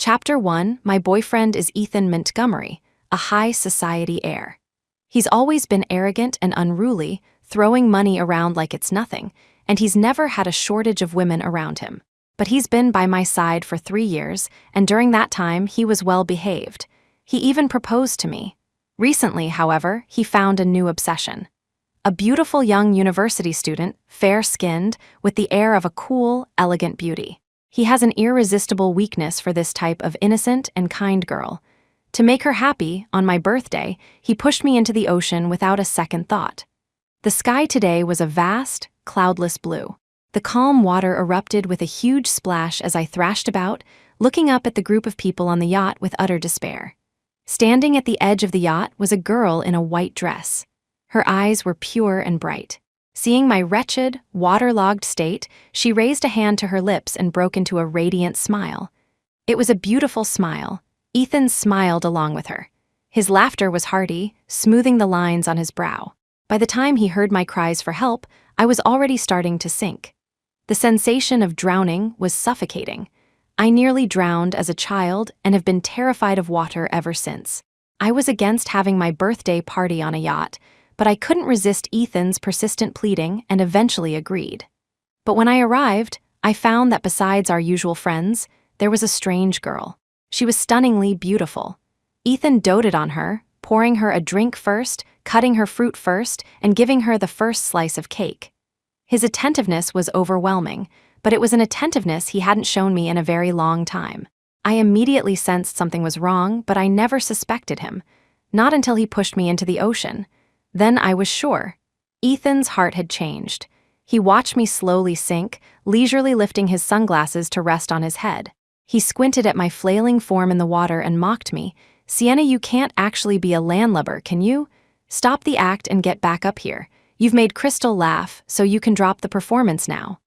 Chapter 1. My boyfriend is Ethan Montgomery, a high society heir. He's always been arrogant and unruly, throwing money around like it's nothing, and he's never had a shortage of women around him. But he's been by my side for 3 years, and during that time he was well behaved. He even proposed to me. Recently, however, he found a new obsession. A beautiful young university student, fair-skinned, with the air of a cool, elegant beauty. He has an irresistible weakness for this type of innocent and kind girl. To make her happy, on my birthday, he pushed me into the ocean without a second thought. The sky today was a vast, cloudless blue. The calm water erupted with a huge splash as I thrashed about, looking up at the group of people on the yacht with utter despair. Standing at the edge of the yacht was a girl in a white dress. Her eyes were pure and bright. Seeing my wretched, waterlogged state, she raised a hand to her lips and broke into a radiant smile. It was a beautiful smile. Ethan smiled along with her. His laughter was hearty, smoothing the lines on his brow. By the time he heard my cries for help, I was already starting to sink. The sensation of drowning was suffocating. I nearly drowned as a child and have been terrified of water ever since. I was against having my birthday party on a yacht, but I couldn't resist Ethan's persistent pleading and eventually agreed. But when I arrived, I found that besides our usual friends, there was a strange girl. She was stunningly beautiful. Ethan doted on her, pouring her a drink first, cutting her fruit first, and giving her the first slice of cake. His attentiveness was overwhelming, but it was an attentiveness he hadn't shown me in a very long time. I immediately sensed something was wrong, but I never suspected him. Not until he pushed me into the ocean. Then I was sure. Ethan's heart had changed. He watched me slowly sink, leisurely lifting his sunglasses to rest on his head. He squinted at my flailing form in the water and mocked me. "Sienna, you can't actually be a landlubber, can you? Stop the act and get back up here. You've made Crystal laugh, so you can drop the performance now."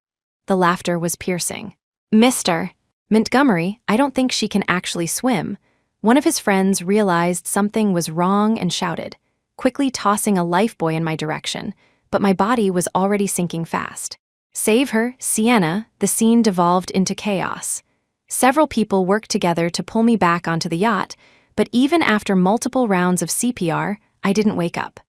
The laughter was piercing. "Mr. Montgomery, I don't think she can actually swim." One of his friends realized something was wrong and shouted, quickly tossing a lifebuoy in my direction, but my body was already sinking fast. "Save her, Sienna." The scene devolved into chaos. Several people worked together to pull me back onto the yacht, but even after multiple rounds of CPR, I didn't wake up.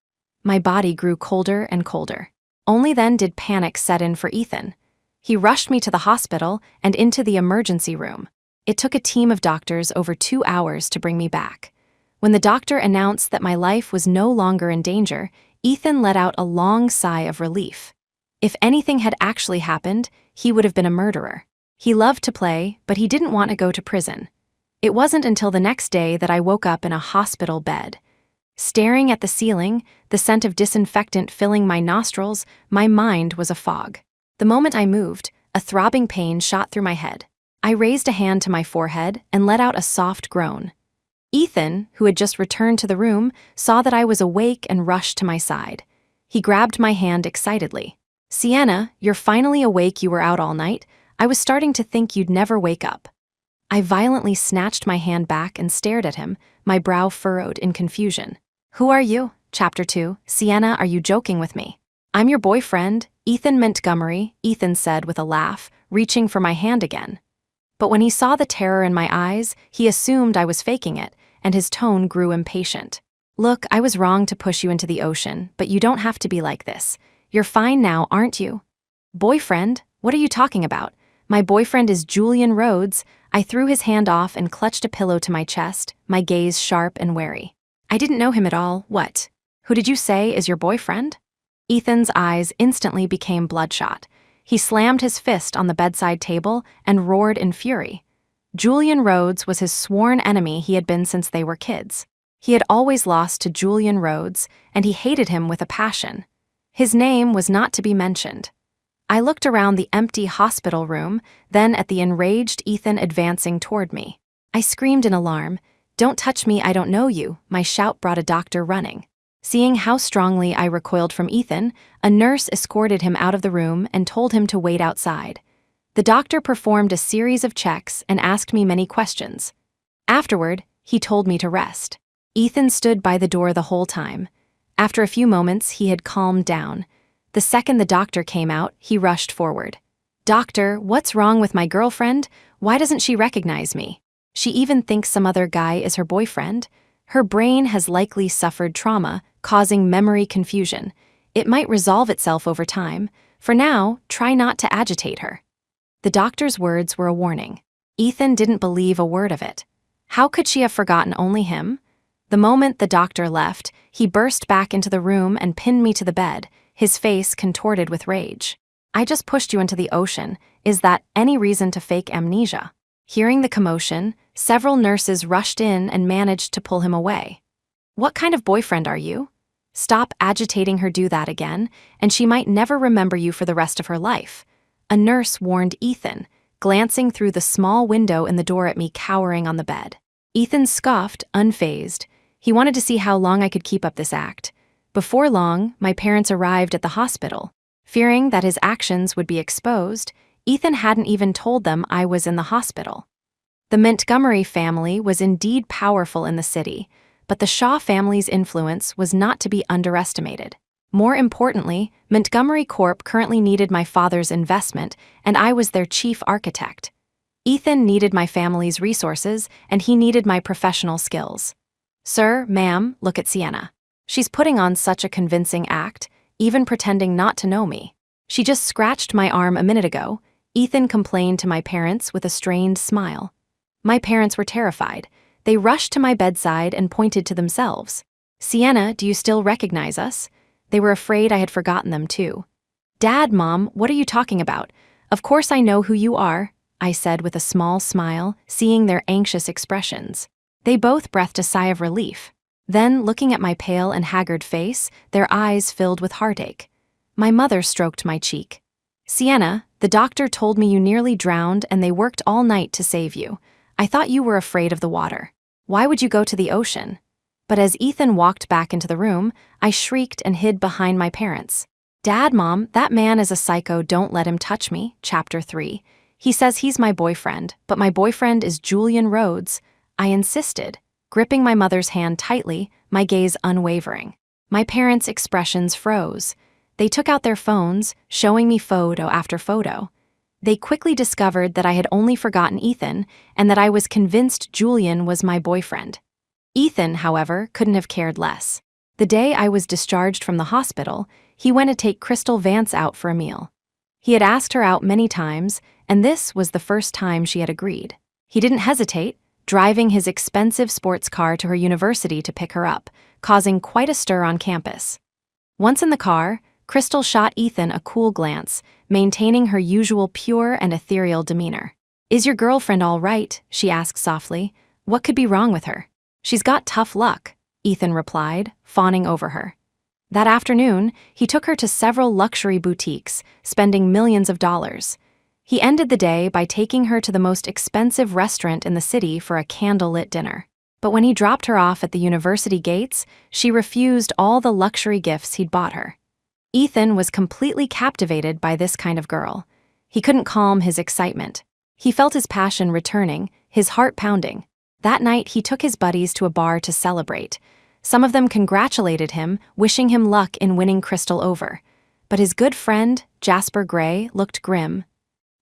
My body grew colder and colder. Only then did panic set in for Ethan. He rushed me to the hospital and into the emergency room. It took a team of doctors over 2 hours to bring me back. When the doctor announced that my life was no longer in danger, Ethan let out a long sigh of relief. If anything had actually happened, he would have been a murderer. He loved to play, but he didn't want to go to prison. It wasn't until the next day that I woke up in a hospital bed. Staring at the ceiling, the scent of disinfectant filling my nostrils, my mind was a fog. The moment I moved, a throbbing pain shot through my head. I raised a hand to my forehead and let out a soft groan. Ethan, who had just returned to the room, saw that I was awake and rushed to my side. He grabbed my hand excitedly. "Sienna, you're finally awake. You were out all night. I was starting to think you'd never wake up." I violently snatched my hand back and stared at him, my brow furrowed in confusion. "Who are you?" Chapter 2. "Sienna, are you joking with me?" "I'm your boyfriend, Ethan Montgomery," Ethan said with a laugh, reaching for my hand again. But when he saw the terror in my eyes, he assumed I was faking it, and his tone grew impatient. "Look, I was wrong to push you into the ocean, but you don't have to be like this. You're fine now, aren't you?" "Boyfriend? What are you talking about? My boyfriend is Julian Rhodes." I threw his hand off and clutched a pillow to my chest, my gaze sharp and wary. "I didn't know him at all. What? Who did you say is your boyfriend?" Ethan's eyes instantly became bloodshot. He slammed his fist on the bedside table and roared in fury. Julian Rhodes was his sworn enemy. He had been since they were kids. He had always lost to Julian Rhodes, and he hated him with a passion. His name was not to be mentioned. I looked around the empty hospital room, then at the enraged Ethan advancing toward me. I screamed in alarm, "Don't touch me, I don't know you." My shout brought a doctor running. Seeing how strongly I recoiled from Ethan, a nurse escorted him out of the room and told him to wait outside. The doctor performed a series of checks and asked me many questions. Afterward, he told me to rest. Ethan stood by the door the whole time. After a few moments, he had calmed down. The second the doctor came out, he rushed forward. "Doctor, what's wrong with my girlfriend? Why doesn't she recognize me?" She even thinks some other guy is her boyfriend. Her brain has likely suffered trauma, causing memory confusion. It might resolve itself over time. For now, try not to agitate her." The doctor's words were a warning. Ethan didn't believe a word of it. How could she have forgotten only him? The moment the doctor left, he burst back into the room and pinned me to the bed, his face contorted with rage. "I just pushed you into the ocean. Is that any reason to fake amnesia?" Hearing the commotion, several nurses rushed in and managed to pull him away. "What kind of boyfriend are you? Stop agitating her, do that again, and she might never remember you for the rest of her life," a nurse warned Ethan, glancing through the small window in the door at me cowering on the bed. Ethan scoffed, unfazed. He wanted to see how long I could keep up this act. Before long, my parents arrived at the hospital. Fearing that his actions would be exposed, Ethan hadn't even told them I was in the hospital. The Montgomery family was indeed powerful in the city, but the Shaw family's influence was not to be underestimated. More importantly, Montgomery Corp currently needed my father's investment, and I was their chief architect. Ethan needed my family's resources, and he needed my professional skills. "Sir, ma'am, look at Sienna. She's putting on such a convincing act, even pretending not to know me. She just scratched my arm a minute ago," Ethan complained to my parents with a strained smile. My parents were terrified. They rushed to my bedside and pointed to themselves. "Sienna, do you still recognize us?" They were afraid I had forgotten them too. "Dad, Mom, what are you talking about? Of course I know who you are," I said with a small smile, seeing their anxious expressions. They both breathed a sigh of relief. Then, looking at my pale and haggard face, their eyes filled with heartache. My mother stroked my cheek. "Sienna, the doctor told me you nearly drowned and they worked all night to save you. I thought you were afraid of the water. Why would you go to the ocean?" But as Ethan walked back into the room, I shrieked and hid behind my parents. "Dad, Mom, that man is a psycho, don't let him touch me." Chapter 3. "He says he's my boyfriend, but my boyfriend is Julian Rhodes." I insisted, gripping my mother's hand tightly, my gaze unwavering. My parents' expressions froze. They took out their phones, showing me photo after photo. They quickly discovered that I had only forgotten Ethan and that I was convinced Julian was my boyfriend. Ethan, however, couldn't have cared less. The day I was discharged from the hospital, he went to take Crystal Vance out for a meal. He had asked her out many times, and this was the first time she had agreed. He didn't hesitate, driving his expensive sports car to her university to pick her up, causing quite a stir on campus. Once in the car, Crystal shot Ethan a cool glance, maintaining her usual pure and ethereal demeanor. "Is your girlfriend all right?" she asked softly. "What could be wrong with her?" "She's got tough luck," Ethan replied, fawning over her. That afternoon, he took her to several luxury boutiques, spending millions of dollars. He ended the day by taking her to the most expensive restaurant in the city for a candlelit dinner. But when he dropped her off at the university gates, she refused all the luxury gifts he'd bought her. Ethan was completely captivated by this kind of girl. He couldn't calm his excitement. He felt his passion returning, his heart pounding. That night, he took his buddies to a bar to celebrate. Some of them congratulated him, wishing him luck in winning Crystal over. But his good friend, Jasper Gray, looked grim.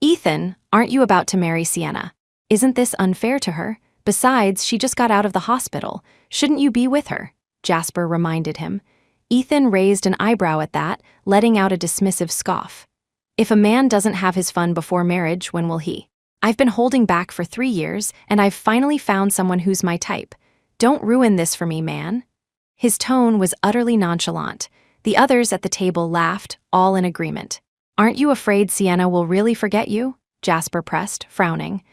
"Ethan, aren't you about to marry Sienna? Isn't this unfair to her? Besides, she just got out of the hospital. Shouldn't you be with her?" Jasper reminded him. Ethan raised an eyebrow at that, letting out a dismissive scoff. "If a man doesn't have his fun before marriage, when will he? I've been holding back for 3 years, and I've finally found someone who's my type. Don't ruin this for me, man." His tone was utterly nonchalant. The others at the table laughed, all in agreement. "Aren't you afraid Sienna will really forget you?" Jasper pressed, frowning.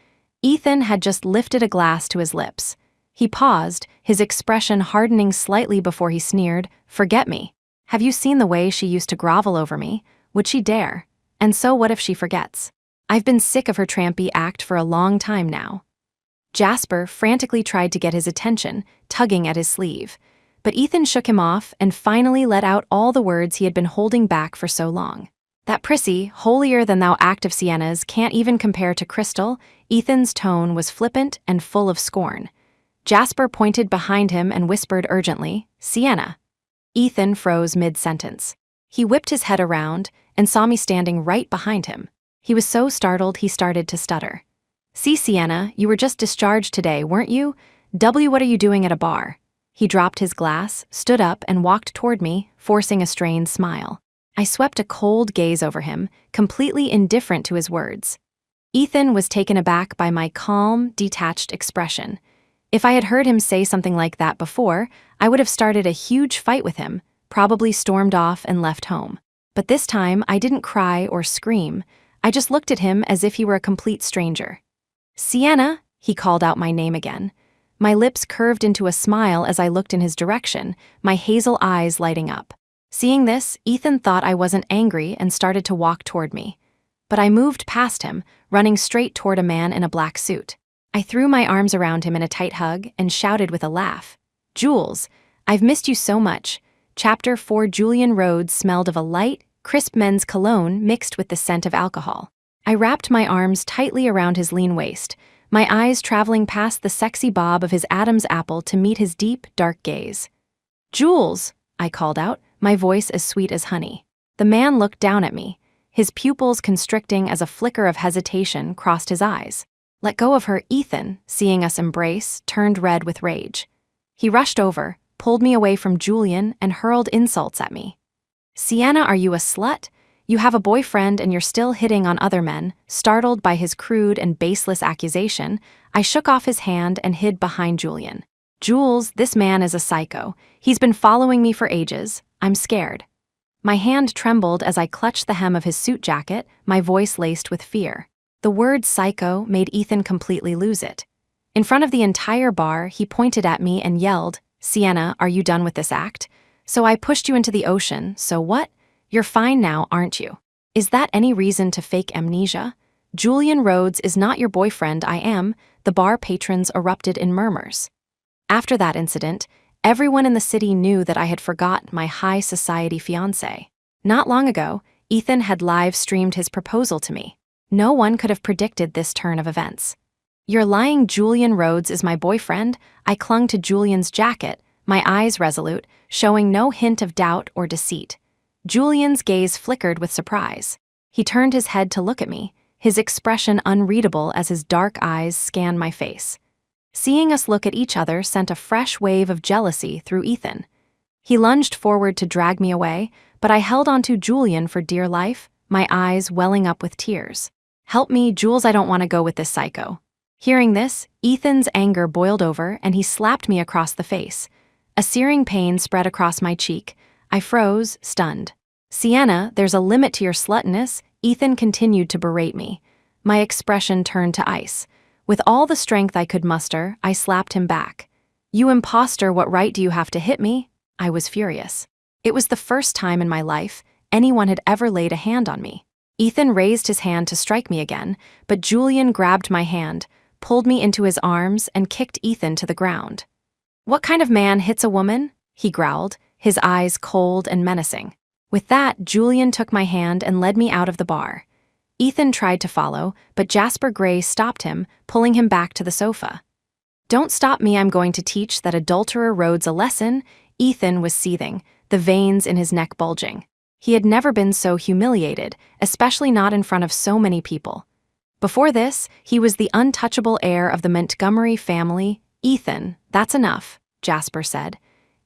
Ethan had just lifted a glass to his lips. He paused, his expression hardening slightly before he sneered, "Forget me? Have you seen the way she used to grovel over me? Would she dare? And so what if she forgets? I've been sick of her trampy act for a long time now." Jasper frantically tried to get his attention, tugging at his sleeve. But Ethan shook him off and finally let out all the words he had been holding back for so long. "That prissy, holier-than-thou act of Sienna's can't even compare to Crystal." Ethan's tone was flippant and full of scorn. Jasper pointed behind him and whispered urgently, "Sienna." Ethan froze mid-sentence. He whipped his head around and saw me standing right behind him. He was so startled he started to stutter. See, Sienna, you were just discharged today, weren't you? What are you doing at a bar? He dropped his glass, stood up, and walked toward me, forcing a strained smile. I swept a cold gaze over him, completely indifferent to his words. Ethan was taken aback by my calm, detached expression. If I had heard him say something like that before, I would have started a huge fight with him, probably stormed off and left home. But this time, I didn't cry or scream. I just looked at him as if he were a complete stranger. Sienna, he called out my name again. My lips curved into a smile as I looked in his direction, my hazel eyes lighting up. Seeing this, Ethan thought I wasn't angry and started to walk toward me. But I moved past him, running straight toward a man in a black suit. I threw my arms around him in a tight hug and shouted with a laugh, "Jules, I've missed you so much." Chapter 4. Julian Rhodes smelled of a light, crisp men's cologne mixed with the scent of alcohol. I wrapped my arms tightly around his lean waist, my eyes traveling past the sexy bob of his Adam's apple to meet his deep, dark gaze. "Jules," I called out, my voice as sweet as honey. The man looked down at me, his pupils constricting as a flicker of hesitation crossed his eyes. "Let go of her." Ethan, seeing us embrace, turned red with rage. He rushed over, pulled me away from Julian, and hurled insults at me. "Sienna, are you a slut? You have a boyfriend and you're still hitting on other men." Startled by his crude and baseless accusation, I shook off his hand and hid behind Julian. "Jules, this man is a psycho. He's been following me for ages. I'm scared." My hand trembled as I clutched the hem of his suit jacket, my voice laced with fear. The word psycho made Ethan completely lose it. In front of the entire bar, he pointed at me and yelled, "Sienna, are you done with this act? So I pushed you into the ocean, so what? You're fine now, aren't you? Is that any reason to fake amnesia? Julian Rhodes is not your boyfriend, I am." The bar patrons erupted in murmurs. After that incident, everyone in the city knew that I had forgot my high society fiancé. Not long ago, Ethan had live-streamed his proposal to me. No one could have predicted this turn of events. "You're lying. Julian Rhodes is my boyfriend." I clung to Julian's jacket, my eyes resolute, showing no hint of doubt or deceit. Julian's gaze flickered with surprise. He turned his head to look at me, his expression unreadable as his dark eyes scanned my face. Seeing us look at each other sent a fresh wave of jealousy through Ethan. He lunged forward to drag me away, but I held onto Julian for dear life, my eyes welling up with tears. "Help me, Jules, I don't want to go with this psycho." Hearing this, Ethan's anger boiled over and he slapped me across the face. A searing pain spread across my cheek. I froze, stunned. "Sienna, there's a limit to your sluttiness." Ethan continued to berate me. My expression turned to ice. With all the strength I could muster, I slapped him back. "You imposter, what right do you have to hit me?" I was furious. It was the first time in my life anyone had ever laid a hand on me. Ethan raised his hand to strike me again, but Julian grabbed my hand, pulled me into his arms, and kicked Ethan to the ground. "What kind of man hits a woman?" he growled, his eyes cold and menacing. With that, Julian took my hand and led me out of the bar. Ethan tried to follow, but Jasper Gray stopped him, pulling him back to the sofa. "Don't stop me, I'm going to teach that adulterer Rhodes a lesson." Ethan was seething, the veins in his neck bulging. He had never been so humiliated, especially not in front of so many people. Before this, he was the untouchable heir of the Montgomery family. "Ethan, that's enough," Jasper said.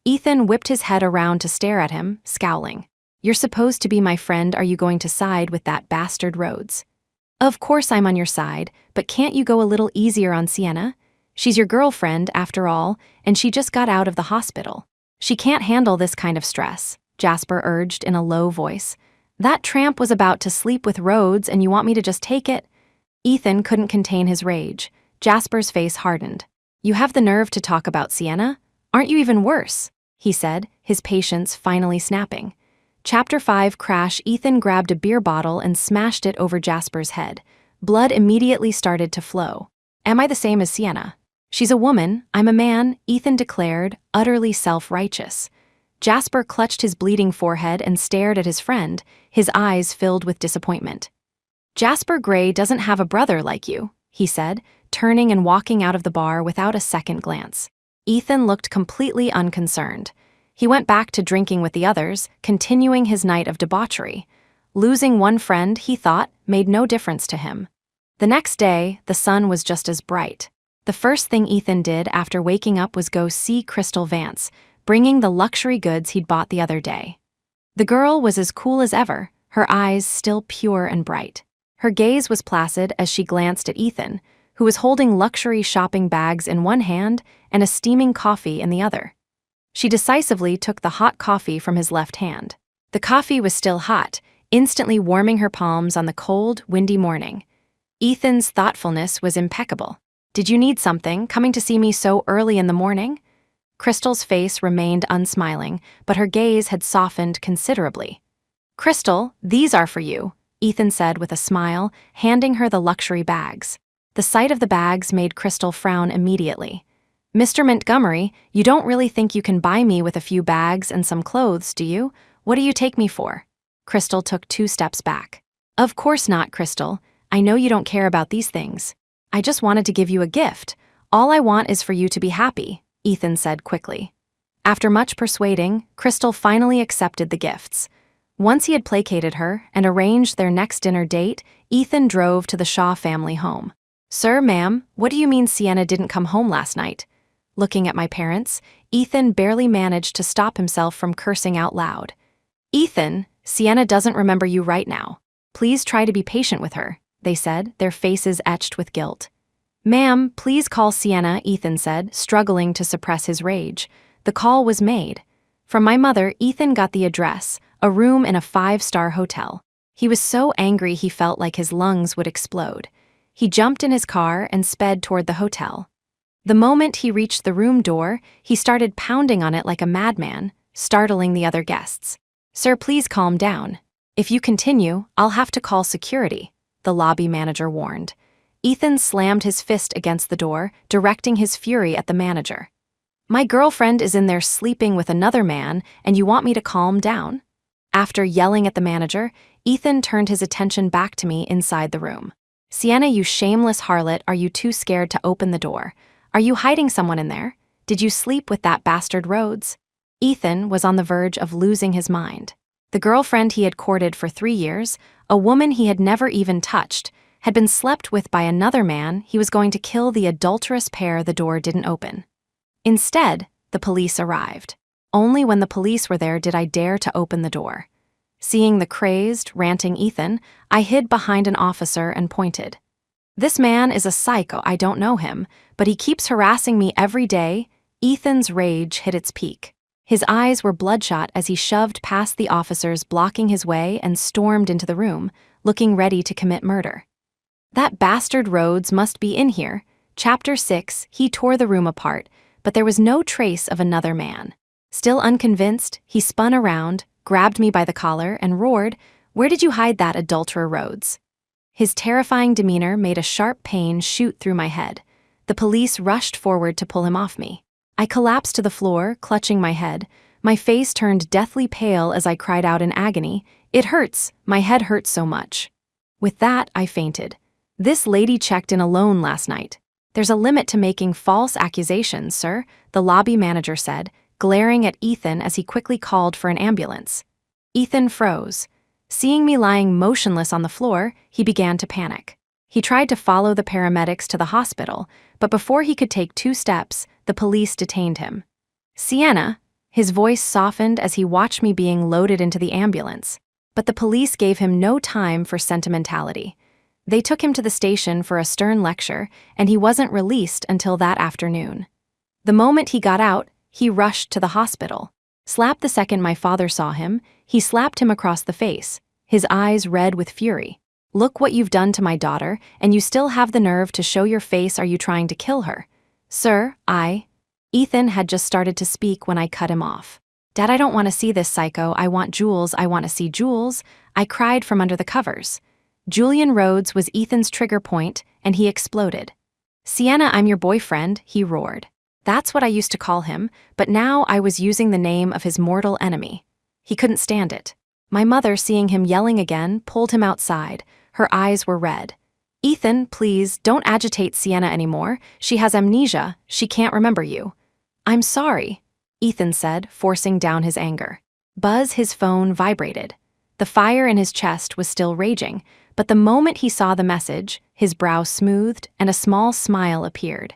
Ethan whipped his head around to stare at him, scowling. "You're supposed to be my friend. Are you going to side with that bastard Rhodes?" "Of course I'm on your side, but can't you go a little easier on Sienna? She's your girlfriend, after all, and she just got out of the hospital. She can't handle this kind of stress," Jasper urged in a low voice. "That tramp was about to sleep with Rhodes and you want me to just take it?" Ethan couldn't contain his rage. Jasper's face hardened. "You have the nerve to talk about Sienna? Aren't you even worse?" he said, his patience finally snapping. Chapter 5. Crash. Ethan grabbed a beer bottle and smashed it over Jasper's head. Blood immediately started to flow. "Am I the same as Sienna?" "She's a woman, I'm a man," Ethan declared, utterly self-righteous. Jasper clutched his bleeding forehead and stared at his friend, his eyes filled with disappointment. "Jasper Gray doesn't have a brother like you," he said, turning and walking out of the bar without a second glance. Ethan looked completely unconcerned. He went back to drinking with the others, continuing his night of debauchery. Losing one friend, he thought, made no difference to him. The next day, the sun was just as bright. The first thing Ethan did after waking up was go see Crystal Vance, bringing the luxury goods he'd bought the other day. The girl was as cool as ever, her eyes still pure and bright. Her gaze was placid as she glanced at Ethan, who was holding luxury shopping bags in one hand and a steaming coffee in the other. She decisively took the hot coffee from his left hand. The coffee was still hot, instantly warming her palms on the cold, windy morning. Ethan's thoughtfulness was impeccable. "Did you need something, coming to see me so early in the morning?" Crystal's face remained unsmiling, but her gaze had softened considerably. "Crystal, these are for you," Ethan said with a smile, handing her the luxury bags. The sight of the bags made Crystal frown immediately. "Mr. Montgomery, you don't really think you can buy me with a few bags and some clothes, do you? What do you take me for?" Crystal took 2 steps back. "Of course not, Crystal. I know you don't care about these things. I just wanted to give you a gift. All I want is for you to be happy," Ethan said quickly. After much persuading, Crystal finally accepted the gifts. Once he had placated her and arranged their next dinner date, Ethan drove to the Shaw family home. "Sir, ma'am, what do you mean Sienna didn't come home last night?" Looking at my parents, Ethan barely managed to stop himself from cursing out loud. "Ethan, Sienna doesn't remember you right now. Please try to be patient with her," they said, their faces etched with guilt. "Ma'am, please call Sienna," Ethan said, struggling to suppress his rage. The call was made. From my mother, Ethan got the address, a room in a 5-star hotel. He was so angry he felt like his lungs would explode. He jumped in his car and sped toward the hotel. The moment he reached the room door, he started pounding on it like a madman, startling the other guests. "Sir, please calm down. If you continue, I'll have to call security," the lobby manager warned. Ethan slammed his fist against the door, directing his fury at the manager. "My girlfriend is in there sleeping with another man, and you want me to calm down?" After yelling at the manager, Ethan turned his attention back to me inside the room. "Sienna, you shameless harlot, are you too scared to open the door? Are you hiding someone in there? Did you sleep with that bastard Rhodes?" Ethan was on the verge of losing his mind. The girlfriend he had courted for 3 years, a woman he had never even touched, had been slept with by another man. He was going to kill the adulterous pair the door didn't open. Instead, the police arrived. Only when the police were there did I dare to open the door. Seeing the crazed, ranting Ethan, I hid behind an officer and pointed. "This man is a psycho, I don't know him, but he keeps harassing me every day." Ethan's rage hit its peak. His eyes were bloodshot as he shoved past the officers blocking his way and stormed into the room, looking ready to commit murder. "That bastard Rhodes must be in here." Chapter 6, he tore the room apart, but there was no trace of another man. Still unconvinced, he spun around, grabbed me by the collar, and roared, "Where did you hide that adulterer Rhodes?" His terrifying demeanor made a sharp pain shoot through my head. The police rushed forward to pull him off me. I collapsed to the floor, clutching my head. My face turned deathly pale as I cried out in agony, "It hurts, my head hurts so much." With that, I fainted. "This lady checked in alone last night." "There's a limit to making false accusations, sir," the lobby manager said, glaring at Ethan as he quickly called for an ambulance. Ethan froze. Seeing me lying motionless on the floor, he began to panic. He tried to follow the paramedics to the hospital, but before he could take 2 steps, the police detained him. "Sienna," his voice softened as he watched me being loaded into the ambulance. But the police gave him no time for sentimentality. They took him to the station for a stern lecture, and he wasn't released until that afternoon. The moment he got out, he rushed to the hospital. The second my father saw him, he slapped him across the face, his eyes red with fury. "Look what you've done to my daughter, and you still have the nerve to show your face. Are you trying to kill her?" "Sir, Ethan had just started to speak when I cut him off. "Dad, I don't want to see this psycho. I want Jules. I want to see Jules," I cried from under the covers. Julian Rhodes was Ethan's trigger point, and he exploded. "Sienna, I'm your boyfriend," he roared. That's what I used to call him, but now I was using the name of his mortal enemy. He couldn't stand it. My mother, seeing him yelling again, pulled him outside. Her eyes were red. "Ethan, please, don't agitate Sienna anymore. She has amnesia. She can't remember you." "I'm sorry," Ethan said, forcing down his anger. His phone vibrated. The fire in his chest was still raging, but the moment he saw the message, his brow smoothed and a small smile appeared.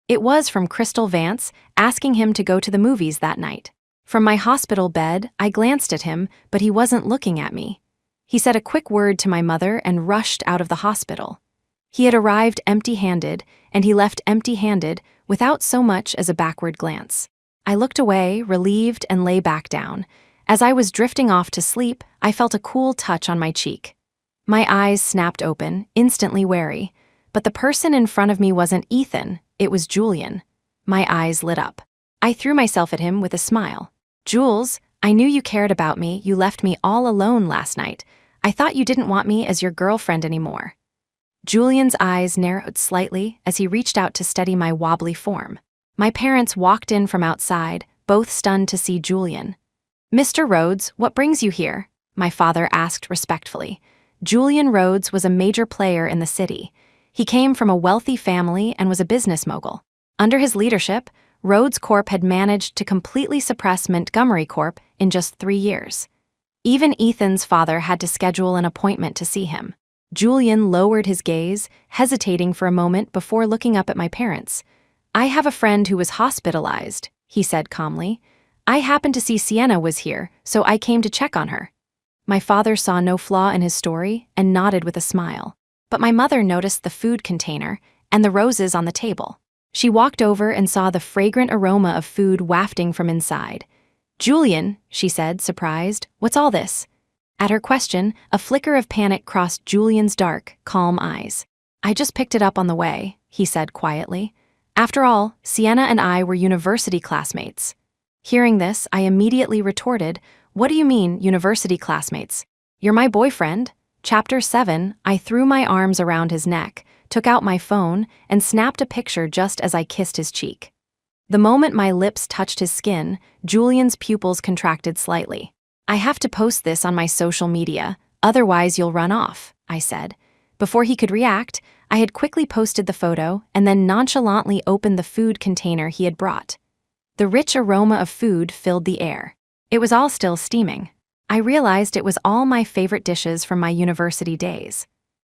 It was from Crystal Vance, asking him to go to the movies that night. From my hospital bed, I glanced at him, but he wasn't looking at me. He said a quick word to my mother and rushed out of the hospital. He had arrived empty-handed, and he left empty-handed without so much as a backward glance. I looked away, relieved, and lay back down. As I was drifting off to sleep, I felt a cool touch on my cheek. My eyes snapped open, instantly wary. But the person in front of me wasn't Ethan, it was Julian. My eyes lit up. I threw myself at him with a smile. "Jules, I knew you cared about me. You left me all alone last night. I thought you didn't want me as your girlfriend anymore." Julian's eyes narrowed slightly as he reached out to steady my wobbly form. My parents walked in from outside, both stunned to see Julian. "Mr. Rhodes, what brings you here?" my father asked respectfully. Julian Rhodes was a major player in the city. He came from a wealthy family and was a business mogul. Under his leadership, Rhodes Corp had managed to completely suppress Montgomery Corp in just 3 years. Even Ethan's father had to schedule an appointment to see him. Julian lowered his gaze, hesitating for a moment before looking up at my parents. "I have a friend who was hospitalized," he said calmly. "I happened to see Sienna was here, so I came to check on her." My father saw no flaw in his story and nodded with a smile. But my mother noticed the food container and the roses on the table. She walked over and saw the fragrant aroma of food wafting from inside. "Julian," she said, surprised, "what's all this?" At her question, a flicker of panic crossed Julian's dark, calm eyes. "I just picked it up on the way," he said quietly. "After all, Sienna and I were university classmates." Hearing this, I immediately retorted, "What do you mean, university classmates? You're my boyfriend." Chapter 7, I threw my arms around his neck, took out my phone, and snapped a picture just as I kissed his cheek. The moment my lips touched his skin, Julian's pupils contracted slightly. "I have to post this on my social media, otherwise you'll run off," I said. Before he could react, I had quickly posted the photo and then nonchalantly opened the food container he had brought. The rich aroma of food filled the air. It was all still steaming. I realized it was all my favorite dishes from my university days.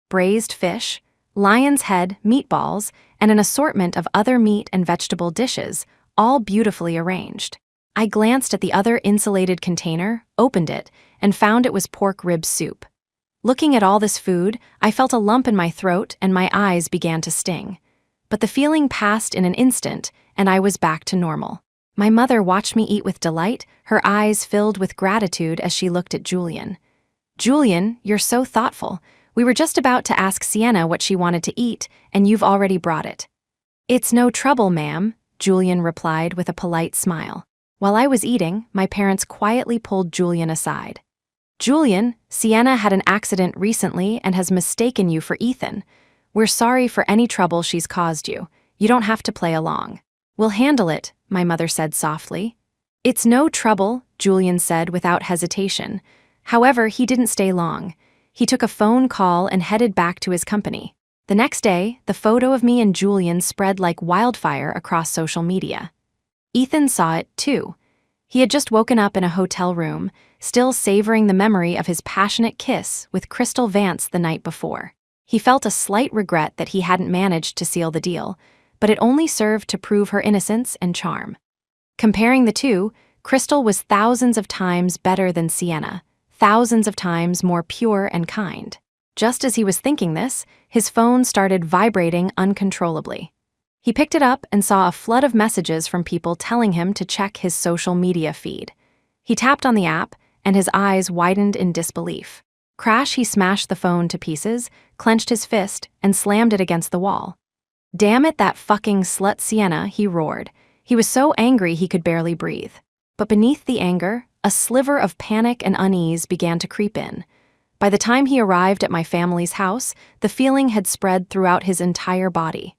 Braised fish, lion's head, meatballs, and an assortment of other meat and vegetable dishes, all beautifully arranged. I glanced at the other insulated container, opened it, and found it was pork rib soup. Looking at all this food, I felt a lump in my throat and my eyes began to sting. But the feeling passed in an instant, and I was back to normal. My mother watched me eat with delight, her eyes filled with gratitude as she looked at Julian. "Julian, you're so thoughtful. We were just about to ask Sienna what she wanted to eat, and you've already brought it." "It's no trouble, ma'am," Julian replied with a polite smile. While I was eating, my parents quietly pulled Julian aside. "Julian, Sienna had an accident recently and has mistaken you for Ethan. We're sorry for any trouble she's caused you. You don't have to play along." "We'll handle it," my mother said softly. "It's no trouble," Julian said without hesitation. However, he didn't stay long. He took a phone call and headed back to his company. The next day, the photo of me and Julian spread like wildfire across social media. Ethan saw it, too. He had just woken up in a hotel room, still savoring the memory of his passionate kiss with Crystal Vance the night before. He felt a slight regret that he hadn't managed to seal the deal, but it only served to prove her innocence and charm. Comparing the two, Crystal was thousands of times better than Sienna, thousands of times more pure and kind. Just as he was thinking this, his phone started vibrating uncontrollably. He picked it up and saw a flood of messages from people telling him to check his social media feed. He tapped on the app, and his eyes widened in disbelief. Crash, he smashed the phone to pieces, clenched his fist, and slammed it against the wall. "Damn it, that fucking slut Sienna," he roared. He was so angry he could barely breathe. But beneath the anger, a sliver of panic and unease began to creep in. By the time he arrived at my family's house, the feeling had spread throughout his entire body.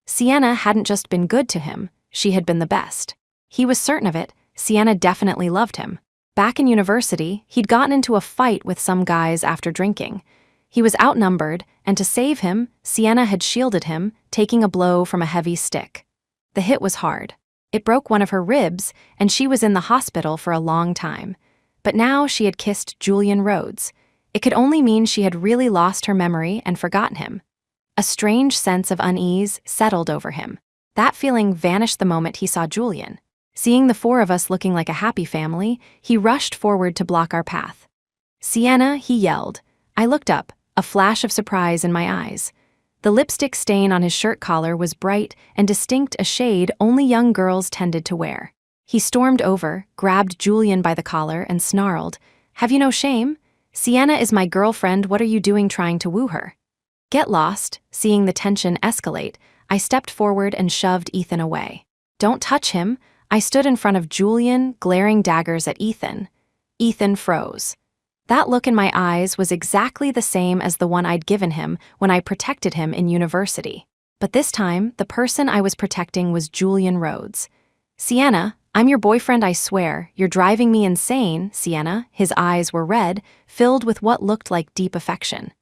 Sienna hadn't just been good to him, she had been the best. He was certain of it, Sienna definitely loved him. Back in university, he'd gotten into a fight with some guys after drinking. He was outnumbered, and to save him, Sienna had shielded him, taking a blow from a heavy stick. The hit was hard. It broke one of her ribs, and she was in the hospital for a long time. But now she had kissed Julian Rhodes. It could only mean she had really lost her memory and forgotten him. A strange sense of unease settled over him. That feeling vanished the moment he saw Julian. Seeing the four of us looking like a happy family, he rushed forward to block our path. "Sienna," he yelled. I looked up, a flash of surprise in my eyes. The lipstick stain on his shirt collar was bright and distinct, a shade only young girls tended to wear. He stormed over, grabbed Julian by the collar, and snarled, "Have you no shame? Sienna is my girlfriend, what are you doing trying to woo her?" Get lost. Seeing the tension escalate, I stepped forward and shoved Ethan away. "Don't touch him." I stood in front of Julian, glaring daggers at Ethan. Ethan froze. That look in my eyes was exactly the same as the one I'd given him when I protected him in university. But this time, the person I was protecting was Julian Rhodes. "Sienna, I'm your boyfriend, I swear. You're driving me insane, Sienna." His eyes were red, filled with what looked like deep affection.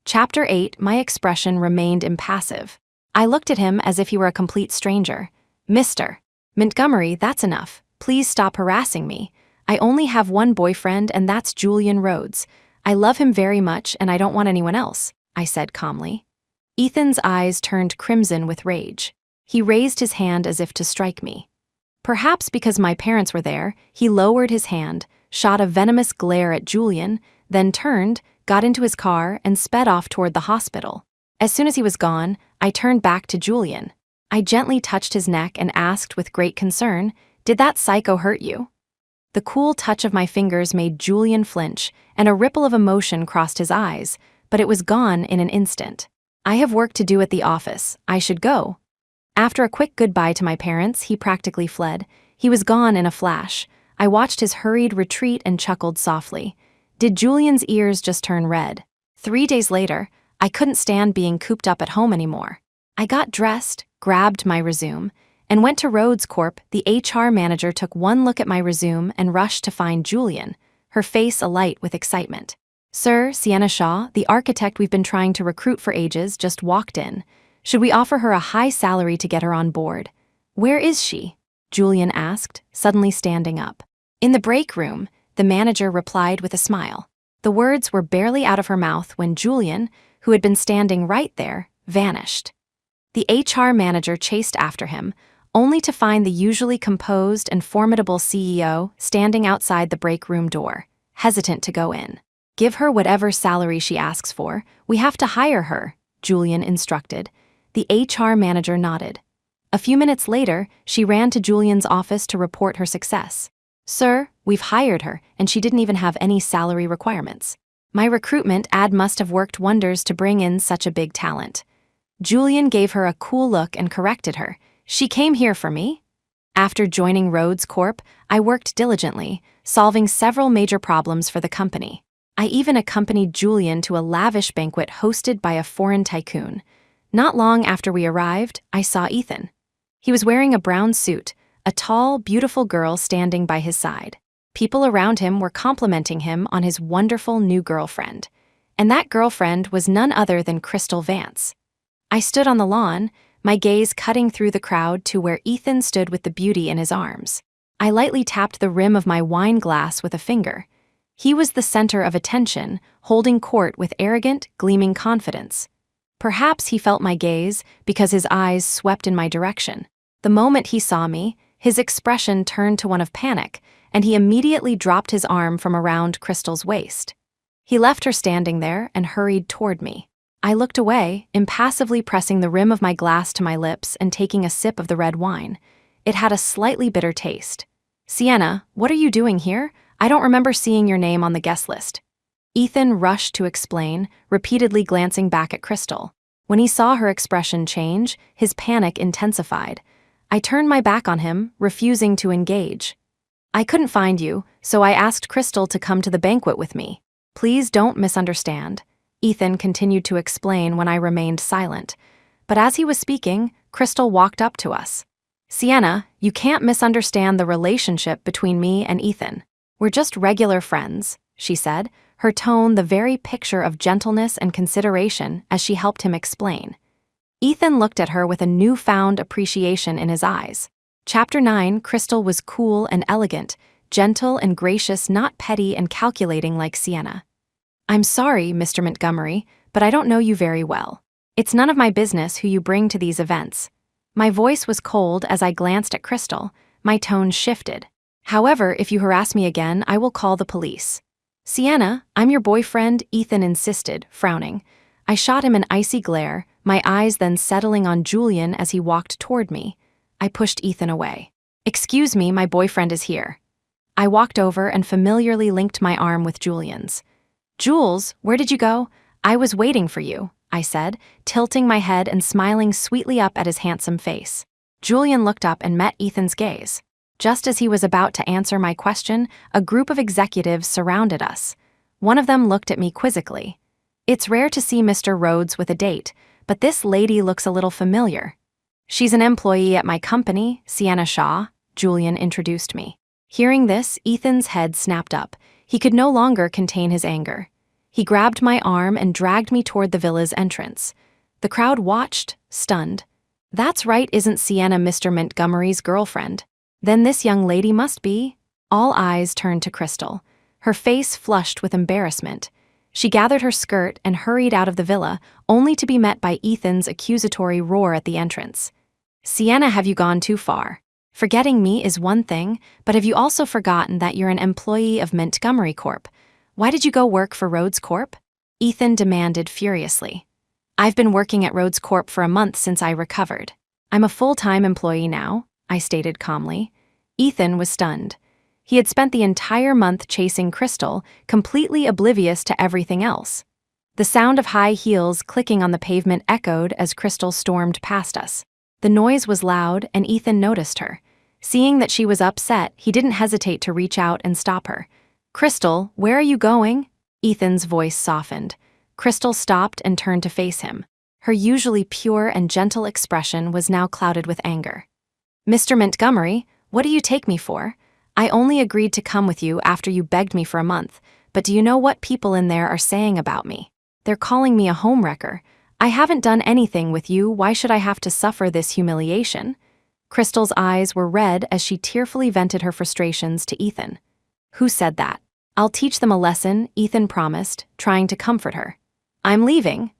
Chapter 8, my expression remained impassive. I looked at him as if he were a complete stranger. "Mr. Montgomery, that's enough. Please stop harassing me. I only have one boyfriend, and that's Julian Rhodes. I love him very much, and I don't want anyone else," I said calmly. Ethan's eyes turned crimson with rage. He raised his hand as if to strike me. Perhaps because my parents were there, he lowered his hand, shot a venomous glare at Julian, then turned, got into his car, and sped off toward the hospital. As soon as he was gone, I turned back to Julian. I gently touched his neck and asked with great concern, "Did that psycho hurt you?" The cool touch of my fingers made Julian flinch, and a ripple of emotion crossed his eyes, but it was gone in an instant. "I have work to do at the office. I should go." After a quick goodbye to my parents, he practically fled. He was gone in a flash. I watched his hurried retreat and chuckled softly. Did Julian's ears just turn red? 3 days later, I couldn't stand being cooped up at home anymore. I got dressed, grabbed my resume, and went to Rhodes Corp. The HR manager took one look at my resume and rushed to find Julian, her face alight with excitement. "Sir, Sienna Shaw, the architect we've been trying to recruit for ages, just walked in. Should we offer her a high salary to get her on board?" "Where is she?" Julian asked, suddenly standing up. "In the break room," the manager replied with a smile. The words were barely out of her mouth when Julian, who had been standing right there, vanished. The HR manager chased after him, only to find the usually composed and formidable CEO standing outside the break room door, hesitant to go in. "Give her whatever salary she asks for. We have to hire her," Julian instructed. The HR manager nodded. A few minutes later, she ran to Julian's office to report her success. "Sir, we've hired her, and she didn't even have any salary requirements. My recruitment ad must have worked wonders to bring in such a big talent." Julian gave her a cool look and corrected her. "She came here for me." After joining Rhodes Corp., I worked diligently, solving several major problems for the company. I even accompanied Julian to a lavish banquet hosted by a foreign tycoon. Not long after we arrived, I saw Ethan. He was wearing a brown suit, a tall, beautiful girl standing by his side. People around him were complimenting him on his wonderful new girlfriend. And that girlfriend was none other than Crystal Vance. I stood on the lawn, my gaze cutting through the crowd to where Ethan stood with the beauty in his arms. I lightly tapped the rim of my wine glass with a finger. He was the center of attention, holding court with arrogant, gleaming confidence. Perhaps he felt my gaze because his eyes swept in my direction. The moment he saw me, his expression turned to one of panic, and he immediately dropped his arm from around Crystal's waist. He left her standing there and hurried toward me. I looked away, impassively pressing the rim of my glass to my lips and taking a sip of the red wine. It had a slightly bitter taste. "Sienna, what are you doing here? I don't remember seeing your name on the guest list." Ethan rushed to explain, repeatedly glancing back at Crystal. When he saw her expression change, his panic intensified. I turned my back on him, refusing to engage. "I couldn't find you, so I asked Crystal to come to the banquet with me. Please don't misunderstand." Ethan continued to explain when I remained silent. But as he was speaking, Crystal walked up to us. "Sienna, you can't misunderstand the relationship between me and Ethan. We're just regular friends," she said, her tone the very picture of gentleness and consideration as she helped him explain. Ethan looked at her with a newfound appreciation in his eyes. Chapter 9, Crystal was cool and elegant, gentle and gracious, not petty and calculating like Sienna. I'm sorry, Mr. Montgomery, but I don't know you very well. It's none of my business who you bring to these events. My voice was cold as I glanced at Crystal. My tone shifted. However, if you harass me again, I will call the police. Sienna, I'm your boyfriend, Ethan insisted, frowning. I shot him an icy glare, my eyes then settling on Julian as he walked toward me. I pushed Ethan away. Excuse me, my boyfriend is here. I walked over and familiarly linked my arm with Julian's. Jules, where did you go? I was waiting for you, I said, tilting my head and smiling sweetly up at his handsome face. Julian looked up and met Ethan's gaze. Just as he was about to answer my question, a group of executives surrounded us. One of them looked at me quizzically. It's rare to see Mr. Rhodes with a date, but this lady looks a little familiar. She's an employee at my company, Sienna Shaw, Julian introduced me. Hearing this, Ethan's head snapped up. He could no longer contain his anger. He grabbed my arm and dragged me toward the villa's entrance. The crowd watched, stunned. That's right, isn't Sienna Mr. Montgomery's girlfriend? Then this young lady must be. All eyes turned to Crystal. Her face flushed with embarrassment. She gathered her skirt and hurried out of the villa, only to be met by Ethan's accusatory roar at the entrance. Sienna, have you gone too far? Forgetting me is one thing, but have you also forgotten that you're an employee of Montgomery Corp? Why did you go work for Rhodes Corp? Ethan demanded furiously. I've been working at Rhodes Corp for a month since I recovered. I'm a full-time employee now, I stated calmly. Ethan was stunned. He had spent the entire month chasing Crystal, completely oblivious to everything else. The sound of high heels clicking on the pavement echoed as Crystal stormed past us. The noise was loud, and Ethan noticed her. Seeing that she was upset, he didn't hesitate to reach out and stop her. Crystal, where are you going? Ethan's voice softened. Crystal stopped and turned to face him. Her usually pure and gentle expression was now clouded with anger. Mr. Montgomery, what do you take me for? I only agreed to come with you after you begged me for a month, but do you know what people in there are saying about me? They're calling me a homewrecker. I haven't done anything with you, why should I have to suffer this humiliation? Crystal's eyes were red as she tearfully vented her frustrations to Ethan. Who said that? I'll teach them a lesson, Ethan promised, trying to comfort her. I'm leaving.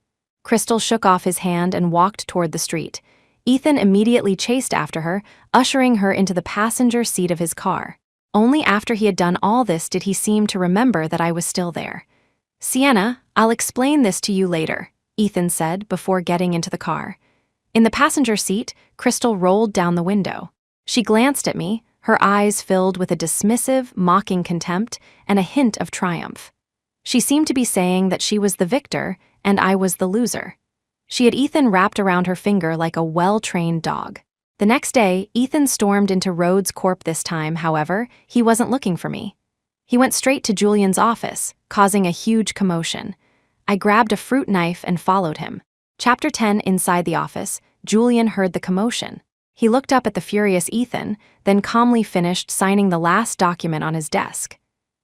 Crystal shook off his hand and walked toward the street. Ethan immediately chased after her, ushering her into the passenger seat of his car. Only after he had done all this did he seem to remember that I was still there. Sienna, I'll explain this to you later, Ethan said before getting into the car. In the passenger seat, Crystal rolled down the window. She glanced at me, her eyes filled with a dismissive, mocking contempt and a hint of triumph. She seemed to be saying that she was the victor and I was the loser. She had Ethan wrapped around her finger like a well-trained dog. The next day, Ethan stormed into Rhodes Corp. This time, however, he wasn't looking for me. He went straight to Julian's office, causing a huge commotion. I grabbed a fruit knife and followed him. Chapter 10. Inside the office, Julian heard the commotion. He looked up at the furious Ethan, then calmly finished signing the last document on his desk.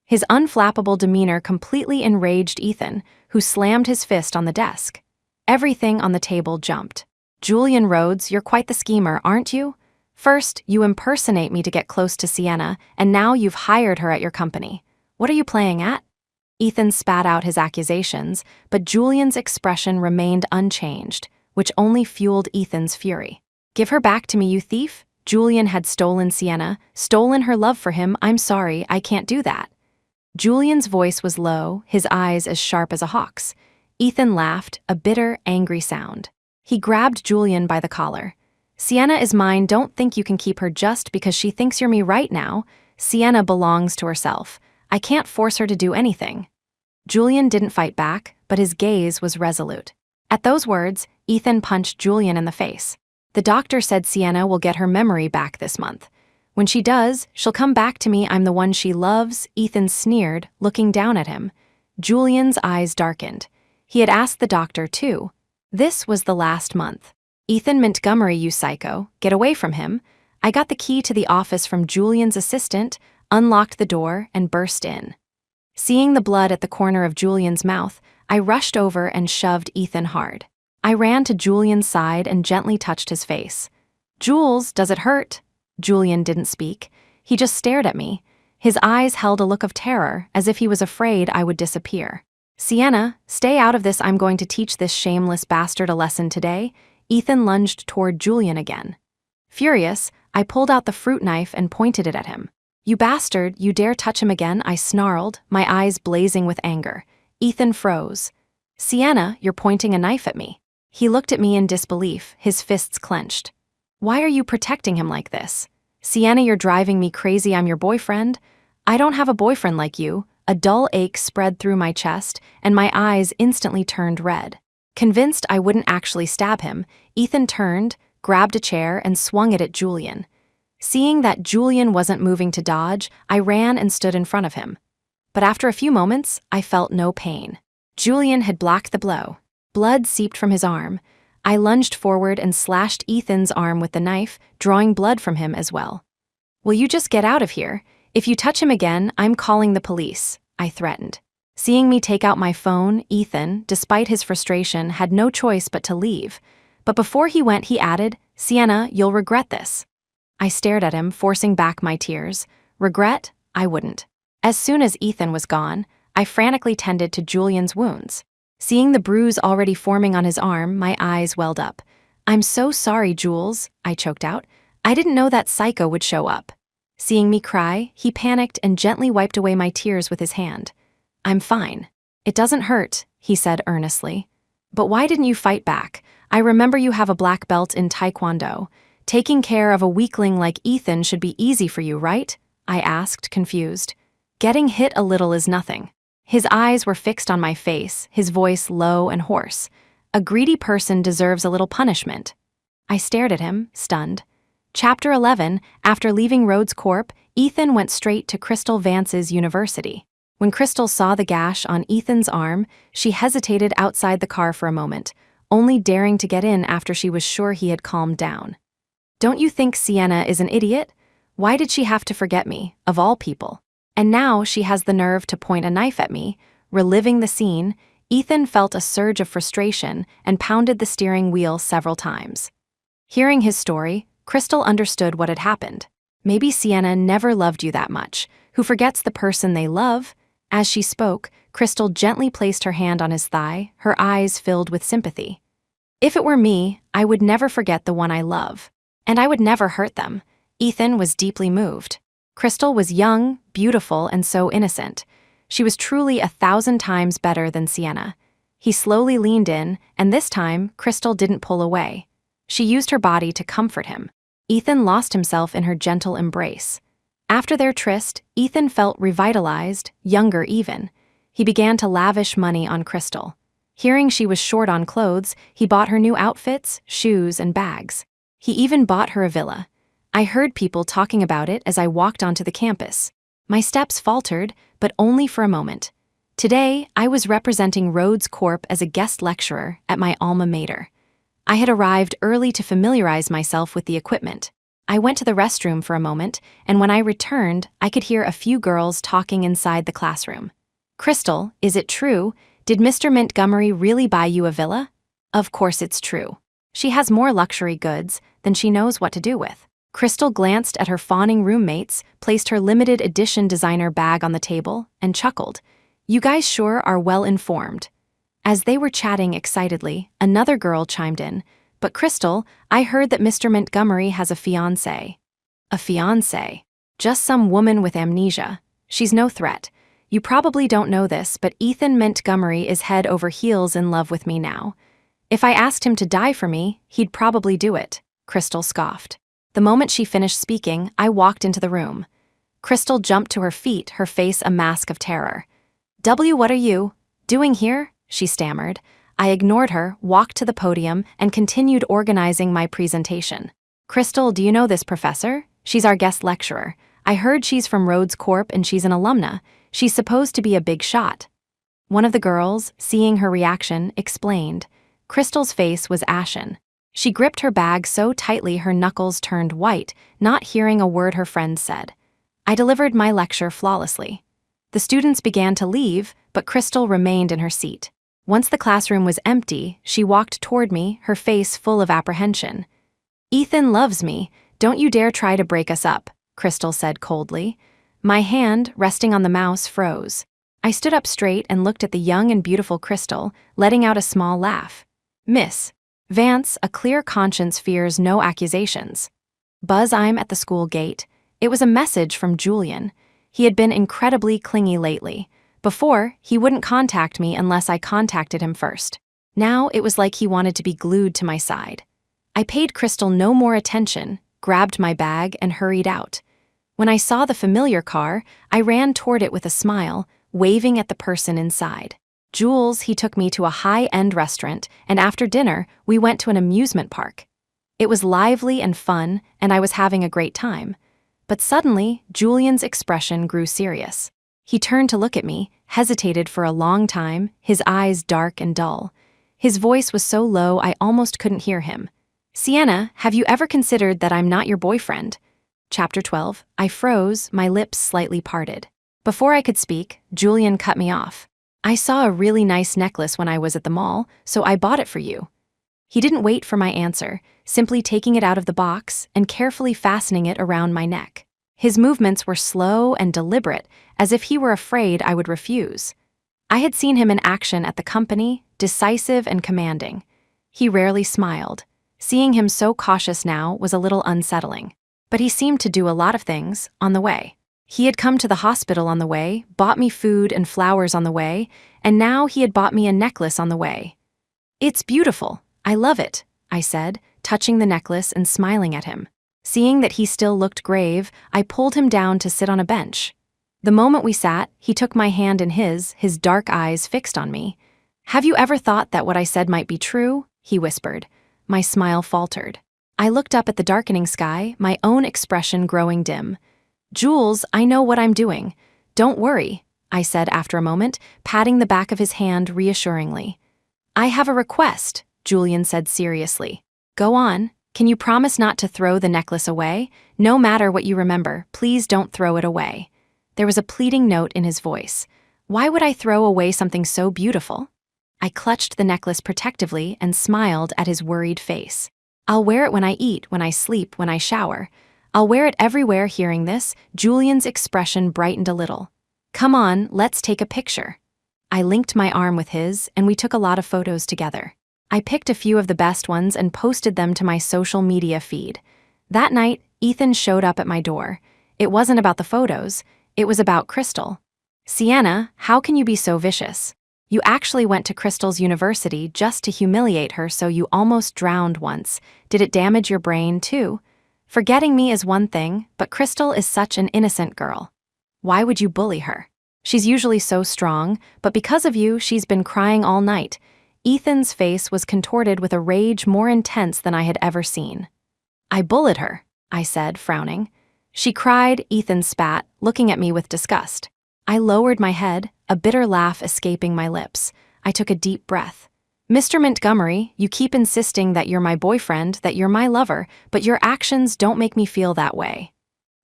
His unflappable demeanor completely enraged Ethan, who slammed his fist on the desk. Everything on the table jumped. Julian Rhodes, you're quite the schemer, aren't you? First, you impersonate me to get close to Sienna, and now you've hired her at your company. What are you playing at? Ethan spat out his accusations, but Julian's expression remained unchanged, which only fueled Ethan's fury. Give her back to me, you thief. Julian had stolen Sienna, stolen her love for him. I'm sorry, I can't do that. Julian's voice was low, his eyes as sharp as a hawk's. Ethan laughed, a bitter, angry sound. He grabbed Julian by the collar. Sienna is mine, don't think you can keep her just because she thinks you're me right now. Sienna belongs to herself. I can't force her to do anything. Julian didn't fight back, but his gaze was resolute. At those words, Ethan punched Julian in the face. The doctor said Sienna will get her memory back this month. When she does, she'll come back to me, I'm the one she loves, Ethan sneered, looking down at him. Julian's eyes darkened. He had asked the doctor, too. This was the last month. Ethan Montgomery, you psycho, get away from him. I got the key to the office from Julian's assistant, unlocked the door, and burst in. Seeing the blood at the corner of Julian's mouth, I rushed over and shoved Ethan hard. I ran to Julian's side and gently touched his face. Jules, does it hurt? Julian didn't speak. He just stared at me. His eyes held a look of terror, as if he was afraid I would disappear. Sienna, stay out of this. I'm going to teach this shameless bastard a lesson today. Ethan lunged toward Julian again. Furious, I pulled out the fruit knife and pointed it at him. You bastard, you dare touch him again, I snarled, my eyes blazing with anger. Ethan froze. Sienna, you're pointing a knife at me. He looked at me in disbelief, his fists clenched. Why are you protecting him like this? Sienna, you're driving me crazy. I'm your boyfriend. I don't have a boyfriend like you. A dull ache spread through my chest, and my eyes instantly turned red. Convinced I wouldn't actually stab him, Ethan turned, grabbed a chair, and swung it at Julian. Seeing that Julian wasn't moving to dodge, I ran and stood in front of him. But after a few moments, I felt no pain. Julian had blocked the blow. Blood seeped from his arm. I lunged forward and slashed Ethan's arm with the knife, drawing blood from him as well. Will you just get out of here? If you touch him again, I'm calling the police, I threatened. Seeing me take out my phone, Ethan, despite his frustration, had no choice but to leave. But before he went, he added, Sienna, you'll regret this. I stared at him, forcing back my tears. Regret? I wouldn't. As soon as Ethan was gone, I frantically tended to Julian's wounds. Seeing the bruise already forming on his arm, my eyes welled up. I'm so sorry, Jules, I choked out. I didn't know that psycho would show up. Seeing me cry, he panicked and gently wiped away my tears with his hand. I'm fine. It doesn't hurt, he said earnestly. But why didn't you fight back? I remember you have a black belt in Taekwondo. Taking care of a weakling like Ethan should be easy for you, right? I asked, confused. Getting hit a little is nothing. His eyes were fixed on my face, his voice low and hoarse. A greedy person deserves a little punishment. I stared at him, stunned. Chapter 11, after leaving Rhodes Corp., Ethan went straight to Crystal Vance's university. When Crystal saw the gash on Ethan's arm, she hesitated outside the car for a moment, only daring to get in after she was sure he had calmed down. Don't you think Sienna is an idiot? Why did she have to forget me, of all people? And now she has the nerve to point a knife at me. Reliving the scene, Ethan felt a surge of frustration and pounded the steering wheel several times. Hearing his story, Crystal understood what had happened. Maybe Sienna never loved you that much. Who forgets the person they love? As she spoke, Crystal gently placed her hand on his thigh, her eyes filled with sympathy. If it were me, I would never forget the one I love. And I would never hurt them. Ethan was deeply moved. Crystal was young, beautiful, and so innocent. She was truly 1,000 times better than Sienna. He slowly leaned in, and this time, Crystal didn't pull away. She used her body to comfort him. Ethan lost himself in her gentle embrace. After their tryst, Ethan felt revitalized, younger even. He began to lavish money on Crystal. Hearing she was short on clothes, he bought her new outfits, shoes, and bags. He even bought her a villa. I heard people talking about it as I walked onto the campus. My steps faltered, but only for a moment. Today, I was representing Rhodes Corp as a guest lecturer at my alma mater. I had arrived early to familiarize myself with the equipment. I went to the restroom for a moment, and when I returned, I could hear a few girls talking inside the classroom. Crystal, is it true? Did Mr. Montgomery really buy you a villa? Of course it's true. She has more luxury goods than she knows what to do with. Crystal glanced at her fawning roommates, placed her limited edition designer bag on the table, and chuckled. You guys sure are well informed. As they were chatting excitedly, another girl chimed in. But Crystal, I heard that Mr. Montgomery has a fiancé. A fiancé? Just some woman with amnesia. She's no threat. You probably don't know this, but Ethan Montgomery is head over heels in love with me now. If I asked him to die for me, he'd probably do it, Crystal scoffed. The moment she finished speaking, I walked into the room. Crystal jumped to her feet, her face a mask of terror. What are you doing here? She stammered. I ignored her, walked to the podium, and continued organizing my presentation. Crystal, do you know this professor? She's our guest lecturer. I heard she's from Rhodes Corp and she's an alumna. She's supposed to be a big shot. One of the girls, seeing her reaction, explained. Crystal's face was ashen. She gripped her bag so tightly her knuckles turned white, not hearing a word her friend said. I delivered my lecture flawlessly. The students began to leave, but Crystal remained in her seat. Once the classroom was empty, she walked toward me, her face full of apprehension. Ethan loves me. Don't you dare try to break us up, Crystal said coldly. My hand, resting on the mouse, froze. I stood up straight and looked at the young and beautiful Crystal, letting out a small laugh. Miss Vance, a clear conscience fears no accusations. Buzz, I'm at the school gate. It was a message from Julian. He had been incredibly clingy lately. Before, he wouldn't contact me unless I contacted him first. Now it was like he wanted to be glued to my side. I paid Crystal no more attention, grabbed my bag, and hurried out. When I saw the familiar car, I ran toward it with a smile, waving at the person inside. Jules, he took me to a high-end restaurant, and after dinner, we went to an amusement park. It was lively and fun, and I was having a great time. But suddenly, Julian's expression grew serious. He turned to look at me, hesitated for a long time, his eyes dark and dull. His voice was so low I almost couldn't hear him. Sienna, have you ever considered that I'm not your boyfriend? Chapter 12. I froze, my lips slightly parted. Before I could speak, Julian cut me off. I saw a really nice necklace when I was at the mall, so I bought it for you. He didn't wait for my answer, simply taking it out of the box and carefully fastening it around my neck. His movements were slow and deliberate, as if he were afraid I would refuse. I had seen him in action at the company, decisive and commanding. He rarely smiled. Seeing him so cautious now was a little unsettling. But he seemed to do a lot of things on the way. He had come to the hospital on the way, bought me food and flowers on the way, and now he had bought me a necklace on the way. It's beautiful. I love it, I said, touching the necklace and smiling at him. Seeing that he still looked grave, I pulled him down to sit on a bench. The moment we sat, he took my hand in his dark eyes fixed on me. Have you ever thought that what I said might be true? He whispered. My smile faltered. I looked up at the darkening sky, my own expression growing dim. Jules, I know what I'm doing. Don't worry, I said after a moment, patting the back of his hand reassuringly. I have a request, Julian said seriously. Go on. Can you promise not to throw the necklace away? No matter what you remember, please don't throw it away. There was a pleading note in his voice. Why would I throw away something so beautiful? I clutched the necklace protectively and smiled at his worried face. I'll wear it when I eat, when I sleep, when I shower. I'll wear it everywhere. Hearing this, Julian's expression brightened a little. Come on, let's take a picture. I linked my arm with his, and we took a lot of photos together. I picked a few of the best ones and posted them to my social media feed. That night, Ethan showed up at my door. It wasn't about the photos, it was about Crystal. Sienna, how can you be so vicious? You actually went to Crystal's university just to humiliate her, so you almost drowned once. Did it damage your brain, too? Forgetting me is one thing, but Crystal is such an innocent girl. Why would you bully her? She's usually so strong, but because of you, she's been crying all night. Ethan's face was contorted with a rage more intense than I had ever seen. I bullied her, I said, frowning. She cried, Ethan spat, looking at me with disgust. I lowered my head, a bitter laugh escaping my lips. I took a deep breath. Mr. Montgomery, you keep insisting that you're my boyfriend, that you're my lover, but your actions don't make me feel that way.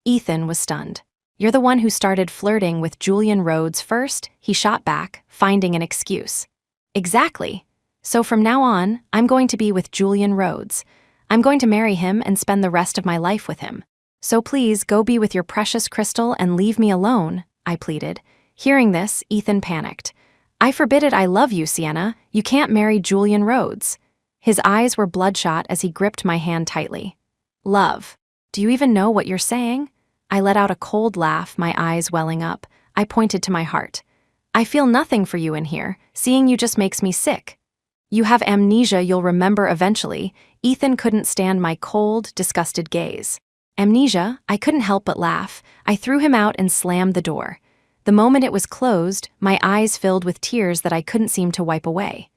Ethan was stunned. You're the one who started flirting with Julian Rhodes first, he shot back, finding an excuse. Exactly. So from now on, I'm going to be with Julian Rhodes. I'm going to marry him and spend the rest of my life with him. So please go be with your precious Crystal and leave me alone, I pleaded. Hearing this, Ethan panicked. I forbid it. I love you, Sienna. You can't marry Julian Rhodes. His eyes were bloodshot as he gripped my hand tightly. Love. Do you even know what you're saying? I let out a cold laugh, my eyes welling up. I pointed to my heart. I feel nothing for you in here. Seeing you just makes me sick. You have amnesia you'll remember eventually. Ethan couldn't stand my cold, disgusted gaze. Amnesia? I couldn't help but laugh. I threw him out and slammed the door. The moment it was closed, my eyes filled with tears that I couldn't seem to wipe away.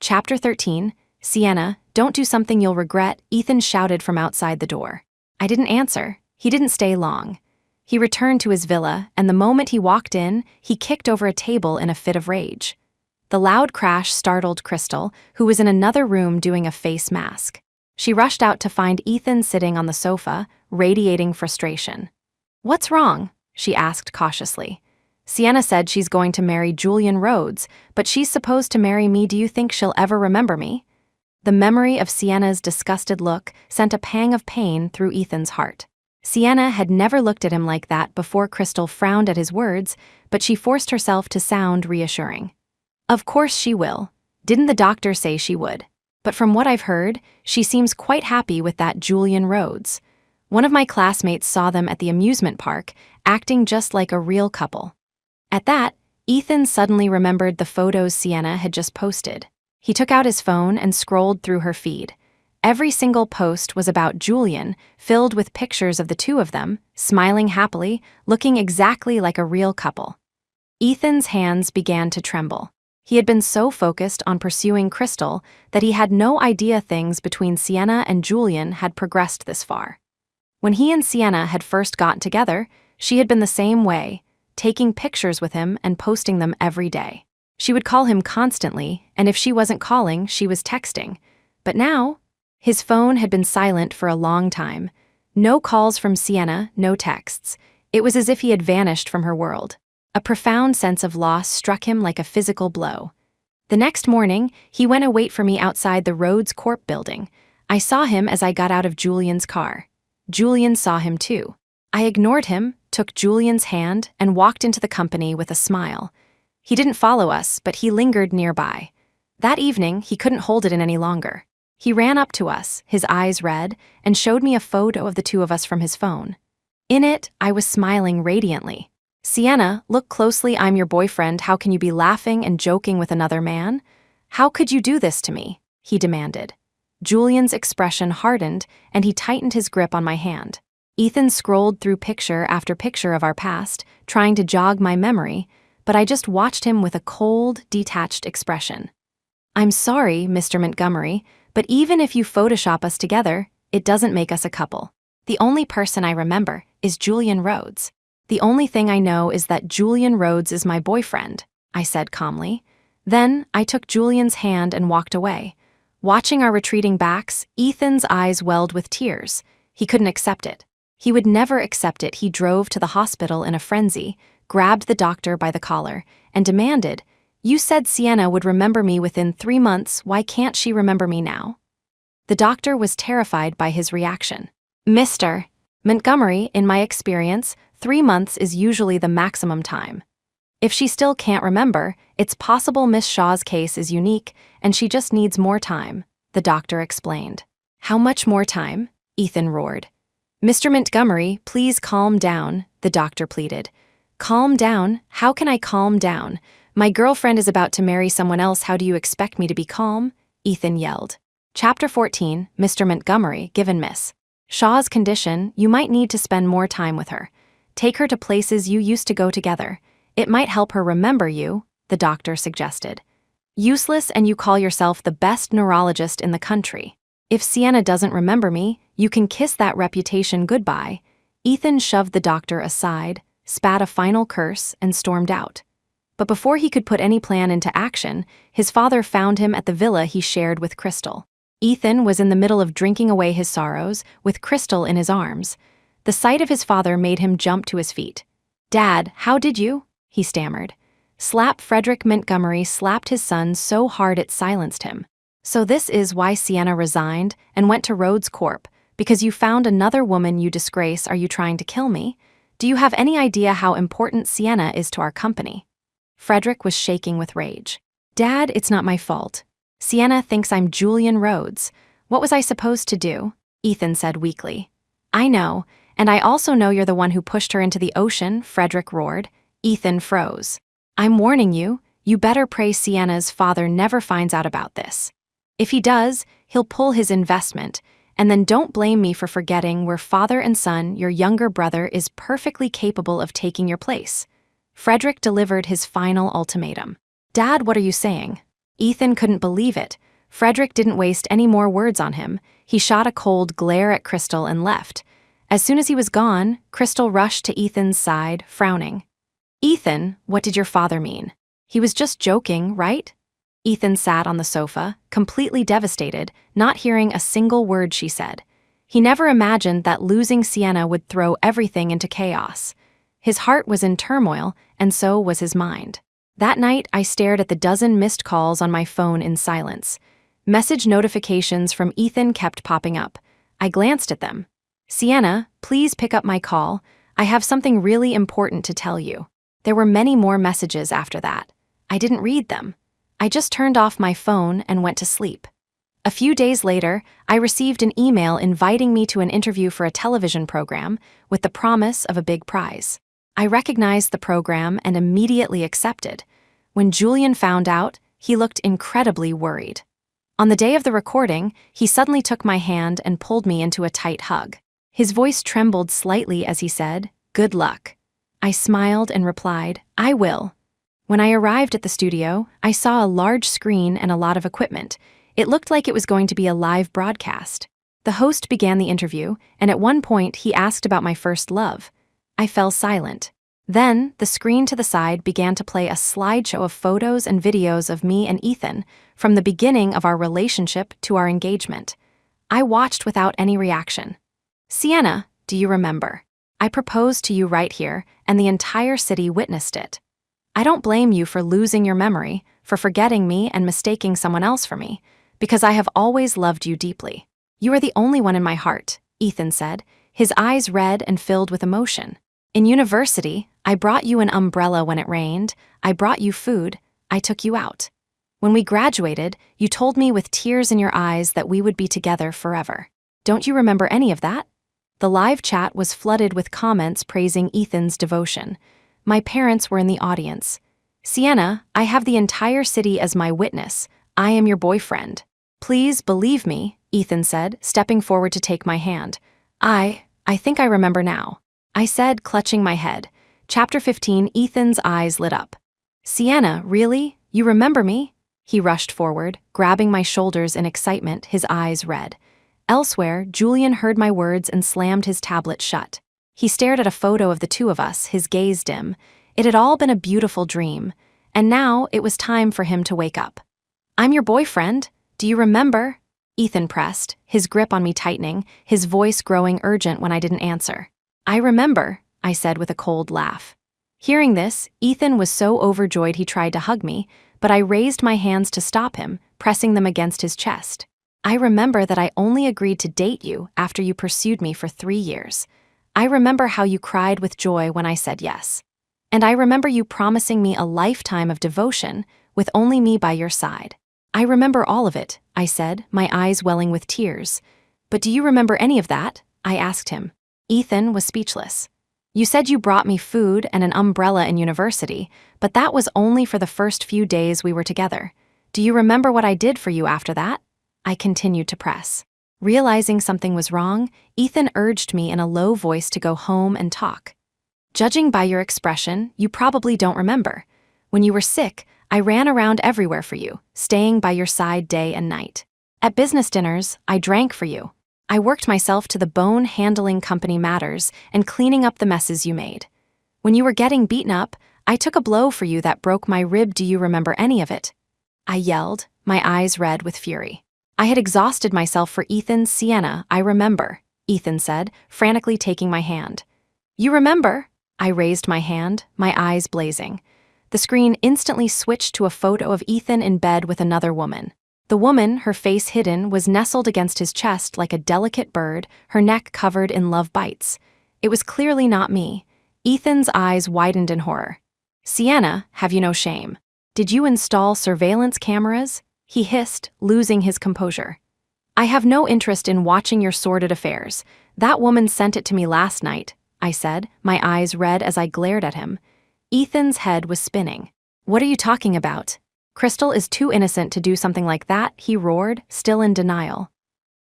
Chapter 13. Sienna, don't do something you'll regret, Ethan shouted from outside the door. I didn't answer. He didn't stay long. He returned to his villa, and the moment he walked in, he kicked over a table in a fit of rage. The loud crash startled Crystal, who was in another room doing a face mask. She rushed out to find Ethan sitting on the sofa, radiating frustration. What's wrong? She asked cautiously. Sienna said she's going to marry Julian Rhodes, but she's supposed to marry me. Do you think she'll ever remember me? The memory of Sienna's disgusted look sent a pang of pain through Ethan's heart. Sienna had never looked at him like that before. Crystal frowned at his words, but she forced herself to sound reassuring. Of course she will. Didn't the doctor say she would? But from what I've heard, she seems quite happy with that Julian Rhodes. One of my classmates saw them at the amusement park, acting just like a real couple. At that, Ethan suddenly remembered the photos Sienna had just posted. He took out his phone and scrolled through her feed. Every single post was about Julian, filled with pictures of the two of them, smiling happily, looking exactly like a real couple. Ethan's hands began to tremble. He had been so focused on pursuing Crystal that he had no idea things between Sienna and Julian had progressed this far. When he and Sienna had first gotten together, she had been the same way, taking pictures with him and posting them every day. She would call him constantly, and if she wasn't calling, she was texting. But now, his phone had been silent for a long time. No calls from Sienna, no texts. It was as if he had vanished from her world. A profound sense of loss struck him like a physical blow. The next morning, he went to wait for me outside the Rhodes Corp building. I saw him as I got out of Julian's car. Julian saw him too. I ignored him, took Julian's hand, and walked into the company with a smile. He didn't follow us, but he lingered nearby. That evening, he couldn't hold it in any longer. He ran up to us, his eyes red, and showed me a photo of the two of us from his phone. In it, I was smiling radiantly. Sienna, look closely, I'm your boyfriend. How can you be laughing and joking with another man? How could you do this to me? He demanded. Julian's expression hardened, and he tightened his grip on my hand. Ethan scrolled through picture after picture of our past, trying to jog my memory, but I just watched him with a cold, detached expression. I'm sorry, Mr. Montgomery, but even if you Photoshop us together, it doesn't make us a couple. The only person I remember is Julian Rhodes. The only thing I know is that Julian Rhodes is my boyfriend, I said calmly. Then I took Julian's hand and walked away. Watching our retreating backs, Ethan's eyes welled with tears. He couldn't accept it. He would never accept it. He drove to the hospital in a frenzy, grabbed the doctor by the collar, and demanded, "You said Sienna would remember me within 3 months. Why can't she remember me now?" The doctor was terrified by his reaction. Mr. Montgomery, in my experience, 3 months is usually the maximum time. If she still can't remember, it's possible Miss Shaw's case is unique and she just needs more time, the doctor explained. How much more time? Ethan roared. Mr. Montgomery, please calm down, the doctor pleaded. Calm down? How can I calm down? My girlfriend is about to marry someone else. How do you expect me to be calm? Ethan yelled. Chapter 14, Mr. Montgomery, given Miss Shaw's condition, you might need to spend more time with her. Take her to places you used to go together. It might help her remember you, the doctor suggested. Useless, and you call yourself the best neurologist in the country. If Sienna doesn't remember me, you can kiss that reputation goodbye. Ethan shoved the doctor aside, spat a final curse, and stormed out. But before he could put any plan into action, his father found him at the villa he shared with Crystal. Ethan was in the middle of drinking away his sorrows, with Crystal in his arms. The sight of his father made him jump to his feet. Dad, how did you? He stammered. Frederick Montgomery slapped his son so hard it silenced him. So this is why Sienna resigned and went to Rhodes Corp, because you found another woman you disgrace. Are you trying to kill me? Do you have any idea how important Sienna is to our company? Frederick was shaking with rage. Dad, it's not my fault. Sienna thinks I'm Julian Rhodes. What was I supposed to do? Ethan said weakly. I know, and I also know you're the one who pushed her into the ocean, Frederick roared. Ethan froze. I'm warning you, you better pray Sienna's father never finds out about this. If he does, he'll pull his investment, and then don't blame me for forgetting we're father and son. Your younger brother is perfectly capable of taking your place. Frederick delivered his final ultimatum. Dad, what are you saying? Ethan couldn't believe it. Frederick didn't waste any more words on him. He shot a cold glare at Crystal and left. As soon as he was gone, Crystal rushed to Ethan's side, frowning. Ethan, what did your father mean? He was just joking, right? Ethan sat on the sofa, completely devastated, not hearing a single word she said. He never imagined that losing Sienna would throw everything into chaos. His heart was in turmoil, and so was his mind. That night, I stared at the dozen missed calls on my phone in silence. Message notifications from Ethan kept popping up. I glanced at them. Sienna, please pick up my call. I have something really important to tell you. There were many more messages after that. I didn't read them. I just turned off my phone and went to sleep. A few days later, I received an email inviting me to an interview for a television program with the promise of a big prize. I recognized the program and immediately accepted. When Julian found out, he looked incredibly worried. On the day of the recording, he suddenly took my hand and pulled me into a tight hug. His voice trembled slightly as he said, "Good luck." I smiled and replied, "I will." When I arrived at the studio, I saw a large screen and a lot of equipment. It looked like it was going to be a live broadcast. The host began the interview, and at one point he asked about my first love. I fell silent. Then, the screen to the side began to play a slideshow of photos and videos of me and Ethan, from the beginning of our relationship to our engagement. I watched without any reaction. "Sienna, do you remember? I proposed to you right here, and the entire city witnessed it. I don't blame you for losing your memory, for forgetting me and mistaking someone else for me, because I have always loved you deeply. You are the only one in my heart," Ethan said, his eyes red and filled with emotion. "In university, I brought you an umbrella when it rained, I brought you food, I took you out. When we graduated, you told me with tears in your eyes that we would be together forever. Don't you remember any of that?" The live chat was flooded with comments praising Ethan's devotion. My parents were in the audience. "Sienna, I have the entire city as my witness. I am your boyfriend. Please believe me," Ethan said, stepping forward to take my hand. I think I remember now," I said, clutching my head. Chapter 15, Ethan's eyes lit up. "Sienna, really? You remember me?" He rushed forward, grabbing my shoulders in excitement, his eyes red. Elsewhere, Julian heard my words and slammed his tablet shut. He stared at a photo of the two of us, his gaze dim. It had all been a beautiful dream, and now it was time for him to wake up. "I'm your boyfriend. Do you remember?" Ethan pressed, his grip on me tightening, his voice growing urgent when I didn't answer. "I remember," I said with a cold laugh. Hearing this, Ethan was so overjoyed he tried to hug me, but I raised my hands to stop him, pressing them against his chest. "I remember that I only agreed to date you after you pursued me for 3 years. I remember how you cried with joy when I said yes. And I remember you promising me a lifetime of devotion with only me by your side. I remember all of it," I said, my eyes welling with tears. "But do you remember any of that?" I asked him. Ethan was speechless. "You said you brought me food and an umbrella in university, but that was only for the first few days we were together. Do you remember what I did for you after that?" I continued to press. Realizing something was wrong, Ethan urged me in a low voice to go home and talk. "Judging by your expression, you probably don't remember. When you were sick, I ran around everywhere for you, staying by your side day and night. At business dinners, I drank for you. I worked myself to the bone handling company matters and cleaning up the messes you made. When you were getting beaten up, I took a blow for you that broke my rib. Do you remember any of it?" I yelled, my eyes red with fury. I had exhausted myself for Ethan's "Sienna, I remember," Ethan said, frantically taking my hand. "You remember?" I raised my hand, my eyes blazing. The screen instantly switched to a photo of Ethan in bed with another woman. The woman, her face hidden, was nestled against his chest like a delicate bird, her neck covered in love bites. It was clearly not me. Ethan's eyes widened in horror. "Sienna, have you no shame? Did you install surveillance cameras?" He hissed, losing his composure. "I have no interest in watching your sordid affairs. That woman sent it to me last night," I said, my eyes red as I glared at him. Ethan's head was spinning. "What are you talking about? Crystal is too innocent to do something like that," he roared, still in denial.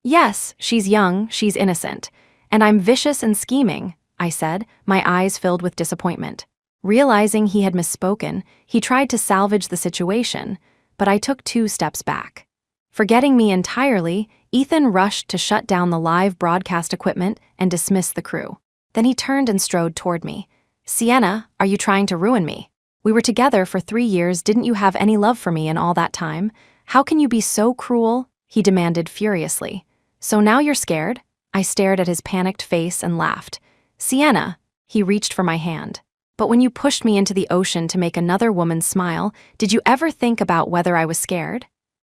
"Yes, she's young, she's innocent. And I'm vicious and scheming," I said, my eyes filled with disappointment. Realizing he had misspoken, he tried to salvage the situation, but I took 2 steps back. Forgetting me entirely, Ethan rushed to shut down the live broadcast equipment and dismiss the crew. Then he turned and strode toward me. "Sienna, are you trying to ruin me? We were together for 3 years. Didn't you have any love for me in all that time? How can you be so cruel?" he demanded furiously. "So now you're scared?" I stared at his panicked face and laughed. "Sienna," he reached for my hand. "But when you pushed me into the ocean to make another woman smile, did you ever think about whether I was scared?"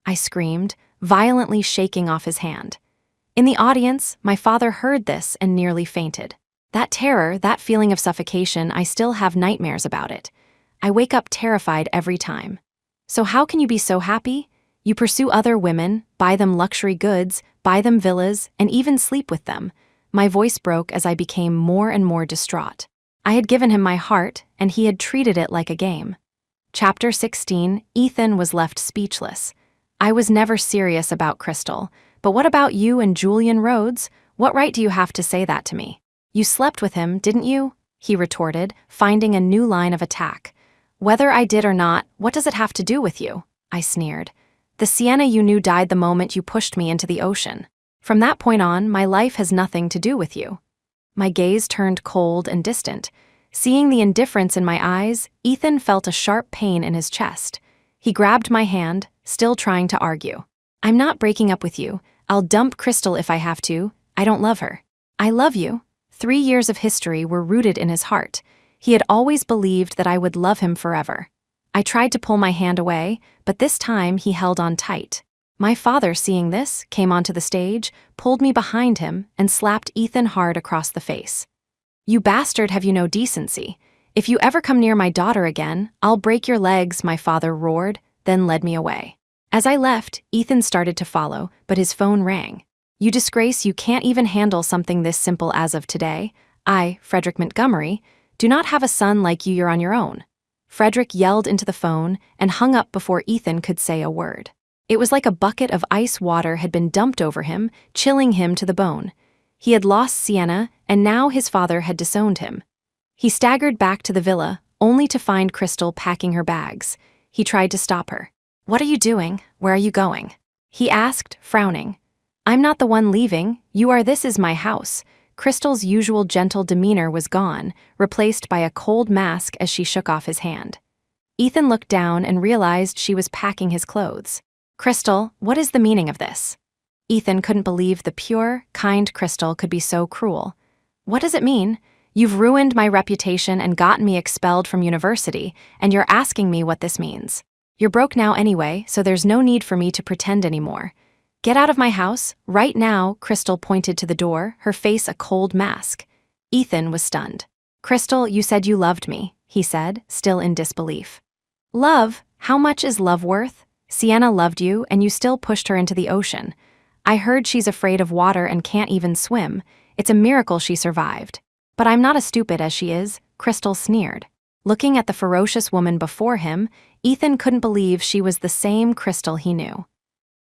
I screamed, violently shaking off his hand. In the audience, my father heard this and nearly fainted. That terror, that feeling of suffocation, I still have nightmares about it. I wake up terrified every time. So how can you be so happy? You pursue other women, buy them luxury goods, buy them villas, and even sleep with them. My voice broke as I became more and more distraught. I had given him my heart, and he had treated it like a game. Chapter 16, Ethan was left speechless. I was never serious about Crystal, but what about you and Julian Rhodes? What right do you have to say that to me? You slept with him, didn't you? He retorted, finding a new line of attack. Whether I did or not, what does it have to do with you? I sneered. The Sienna you knew died the moment you pushed me into the ocean. From that point on, my life has nothing to do with you. My gaze turned cold and distant. Seeing the indifference in my eyes, Ethan felt a sharp pain in his chest. He grabbed my hand, still trying to argue. I'm not breaking up with you. I'll dump Crystal if I have to. I don't love her. I love you. 3 years of history were rooted in his heart. He had always believed that I would love him forever. I tried to pull my hand away, but this time he held on tight. My father, seeing this, came onto the stage, pulled me behind him, and slapped Ethan hard across the face. You bastard, have you no decency? If you ever come near my daughter again, I'll break your legs, my father roared, then led me away. As I left, Ethan started to follow, but his phone rang. You disgrace, you can't even handle something this simple as of today. I, Frederick Montgomery, do not have a son like you're on your own. Frederick yelled into the phone and hung up before Ethan could say a word. It was like a bucket of ice water had been dumped over him, chilling him to the bone. He had lost Sienna, and now his father had disowned him. He staggered back to the villa, only to find Crystal packing her bags. He tried to stop her. What are you doing? Where are you going? He asked, frowning. I'm not the one leaving. You are. This is my house. Crystal's usual gentle demeanor was gone, replaced by a cold mask as she shook off his hand. Ethan looked down and realized she was packing his clothes. Crystal, what is the meaning of this? Ethan couldn't believe the pure, kind Crystal could be so cruel. What does it mean? You've ruined my reputation and gotten me expelled from university, and you're asking me what this means. You're broke now anyway, so there's no need for me to pretend anymore. Get out of my house, right now. Crystal pointed to the door, her face a cold mask. Ethan was stunned. Crystal, you said you loved me, he said, still in disbelief. Love? How much is love worth? Sienna loved you, and you still pushed her into the ocean. I heard she's afraid of water and can't even swim. It's a miracle she survived. But I'm not as stupid as she is, Crystal sneered. Looking at the ferocious woman before him, Ethan couldn't believe she was the same Crystal he knew.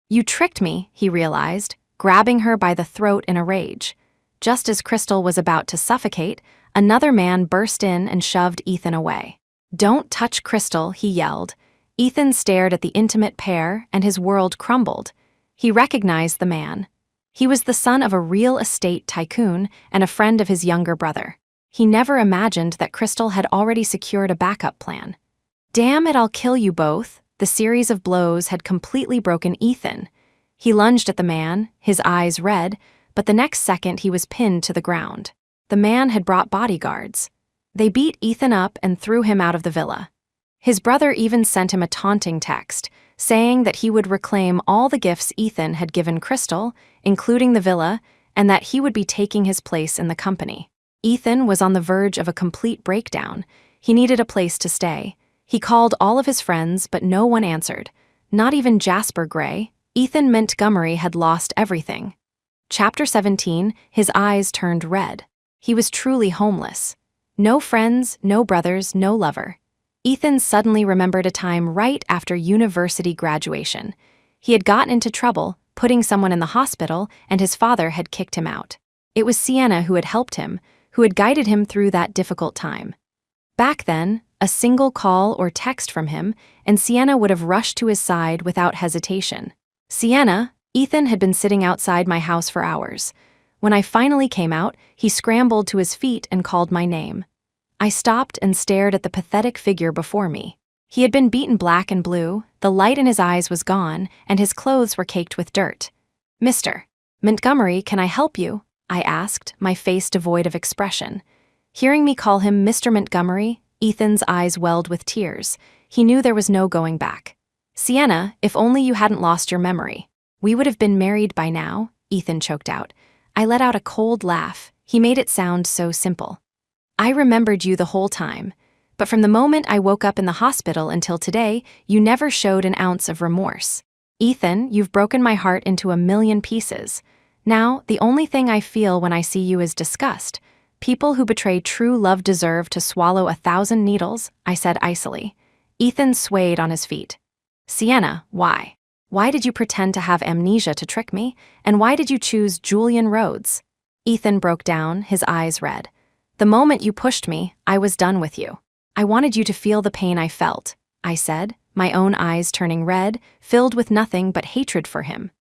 You tricked me, he realized, grabbing her by the throat in a rage. Just as Crystal was about to suffocate, another man burst in and shoved Ethan away. Don't touch Crystal, he yelled. Ethan stared at the intimate pair, and his world crumbled. He recognized the man. He was the son of a real estate tycoon and a friend of his younger brother. He never imagined that Crystal had already secured a backup plan. Damn it, I'll kill you both. The series of blows had completely broken Ethan. He lunged at the man, his eyes red, but the next second he was pinned to the ground. The man had brought bodyguards. They beat Ethan up and threw him out of the villa. His brother even sent him a taunting text, saying that he would reclaim all the gifts Ethan had given Crystal, including the villa, and that he would be taking his place in the company. Ethan was on the verge of a complete breakdown. He needed a place to stay. He called all of his friends, but no one answered. Not even Jasper Gray. Ethan Montgomery had lost everything. Chapter 17, his eyes turned red. He was truly homeless. No friends, no brothers, no lover. Ethan suddenly remembered a time right after university graduation. He had gotten into trouble, putting someone in the hospital, and his father had kicked him out. It was Sienna who had helped him, who had guided him through that difficult time. Back then, a single call or text from him, and Sienna would have rushed to his side without hesitation. Sienna, Ethan had been sitting outside my house for hours. When I finally came out, he scrambled to his feet and called my name. I stopped and stared at the pathetic figure before me. He had been beaten black and blue, the light in his eyes was gone, and his clothes were caked with dirt. Mr. Montgomery, can I help you? I asked, my face devoid of expression. Hearing me call him Mr. Montgomery, Ethan's eyes welled with tears. He knew there was no going back. Sienna, if only you hadn't lost your memory. We would have been married by now. Ethan choked out. I let out a cold laugh. He made it sound so simple. I remembered you the whole time, but from the moment I woke up in the hospital until today, you never showed an ounce of remorse. Ethan, you've broken my heart into a million pieces. Now, the only thing I feel when I see you is disgust. People who betray true love deserve to swallow 1,000 needles, I said icily. Ethan swayed on his feet. Sienna, why? Why did you pretend to have amnesia to trick me? And why did you choose Julian Rhodes? Ethan broke down, his eyes red. The moment you pushed me, I was done with you. I wanted you to feel the pain I felt, I said, my own eyes turning red, filled with nothing but hatred for him.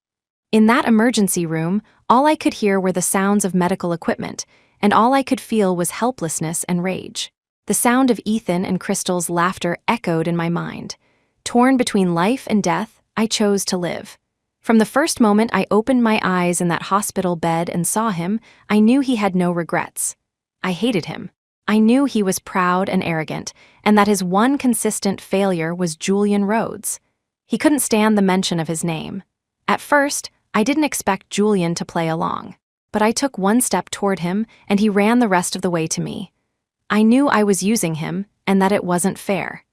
In that emergency room, all I could hear were the sounds of medical equipment, and all I could feel was helplessness and rage. The sound of Ethan and Crystal's laughter echoed in my mind. Torn between life and death, I chose to live. From the first moment I opened my eyes in that hospital bed and saw him, I knew he had no regrets. I hated him. I knew he was proud and arrogant, and that his one consistent failure was Julian Rhodes. He couldn't stand the mention of his name. At first, I didn't expect Julian to play along, but I took one step toward him, and he ran the rest of the way to me. I knew I was using him, and that it wasn't fair.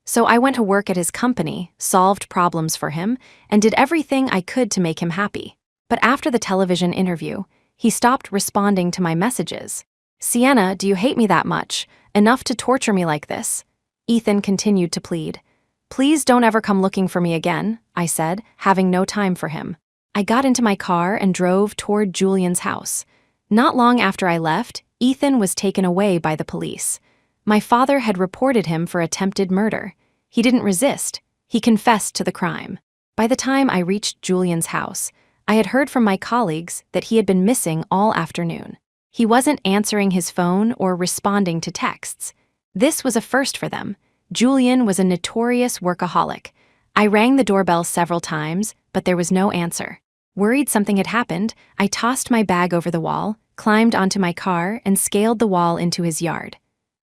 So I went to work at his company, solved problems for him, and did everything I could to make him happy. But after the television interview, he stopped responding to my messages. Sienna, do you hate me that much? Enough to torture me like this? Ethan continued to plead. Please don't ever come looking for me again, I said, having no time for him. I got into my car and drove toward Julian's house. Not long after I left, Ethan was taken away by the police. My father had reported him for attempted murder. He didn't resist. He confessed to the crime. By the time I reached Julian's house, I had heard from my colleagues that he had been missing all afternoon. He wasn't answering his phone or responding to texts. This was a first for them. Julian was a notorious workaholic. I rang the doorbell several times, but there was no answer. Worried something had happened, I tossed my bag over the wall, climbed onto my car, and scaled the wall into his yard.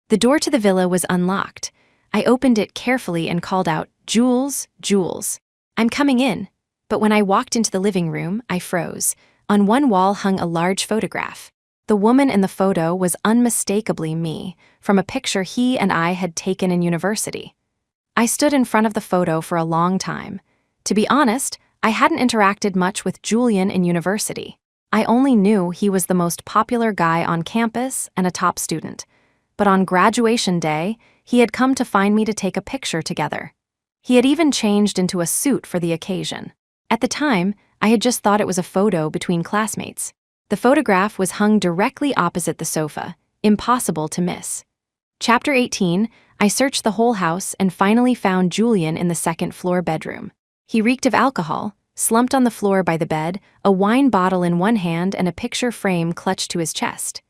The door to the villa was unlocked. I opened it carefully and called out, Jules, Jules. I'm coming in. But when I walked into the living room, I froze. On one wall hung a large photograph. The woman in the photo was unmistakably me, from a picture he and I had taken in university. I stood in front of the photo for a long time. To be honest, I hadn't interacted much with Julian in university. I only knew he was the most popular guy on campus and a top student. But on graduation day, he had come to find me to take a picture together. He had even changed into a suit for the occasion. At the time, I had just thought it was a photo between classmates. The photograph was hung directly opposite the sofa, impossible to miss. Chapter 18, I searched the whole house and finally found Julian in the second-floor bedroom. He reeked of alcohol, slumped on the floor by the bed, a wine bottle in one hand and a picture frame clutched to his chest.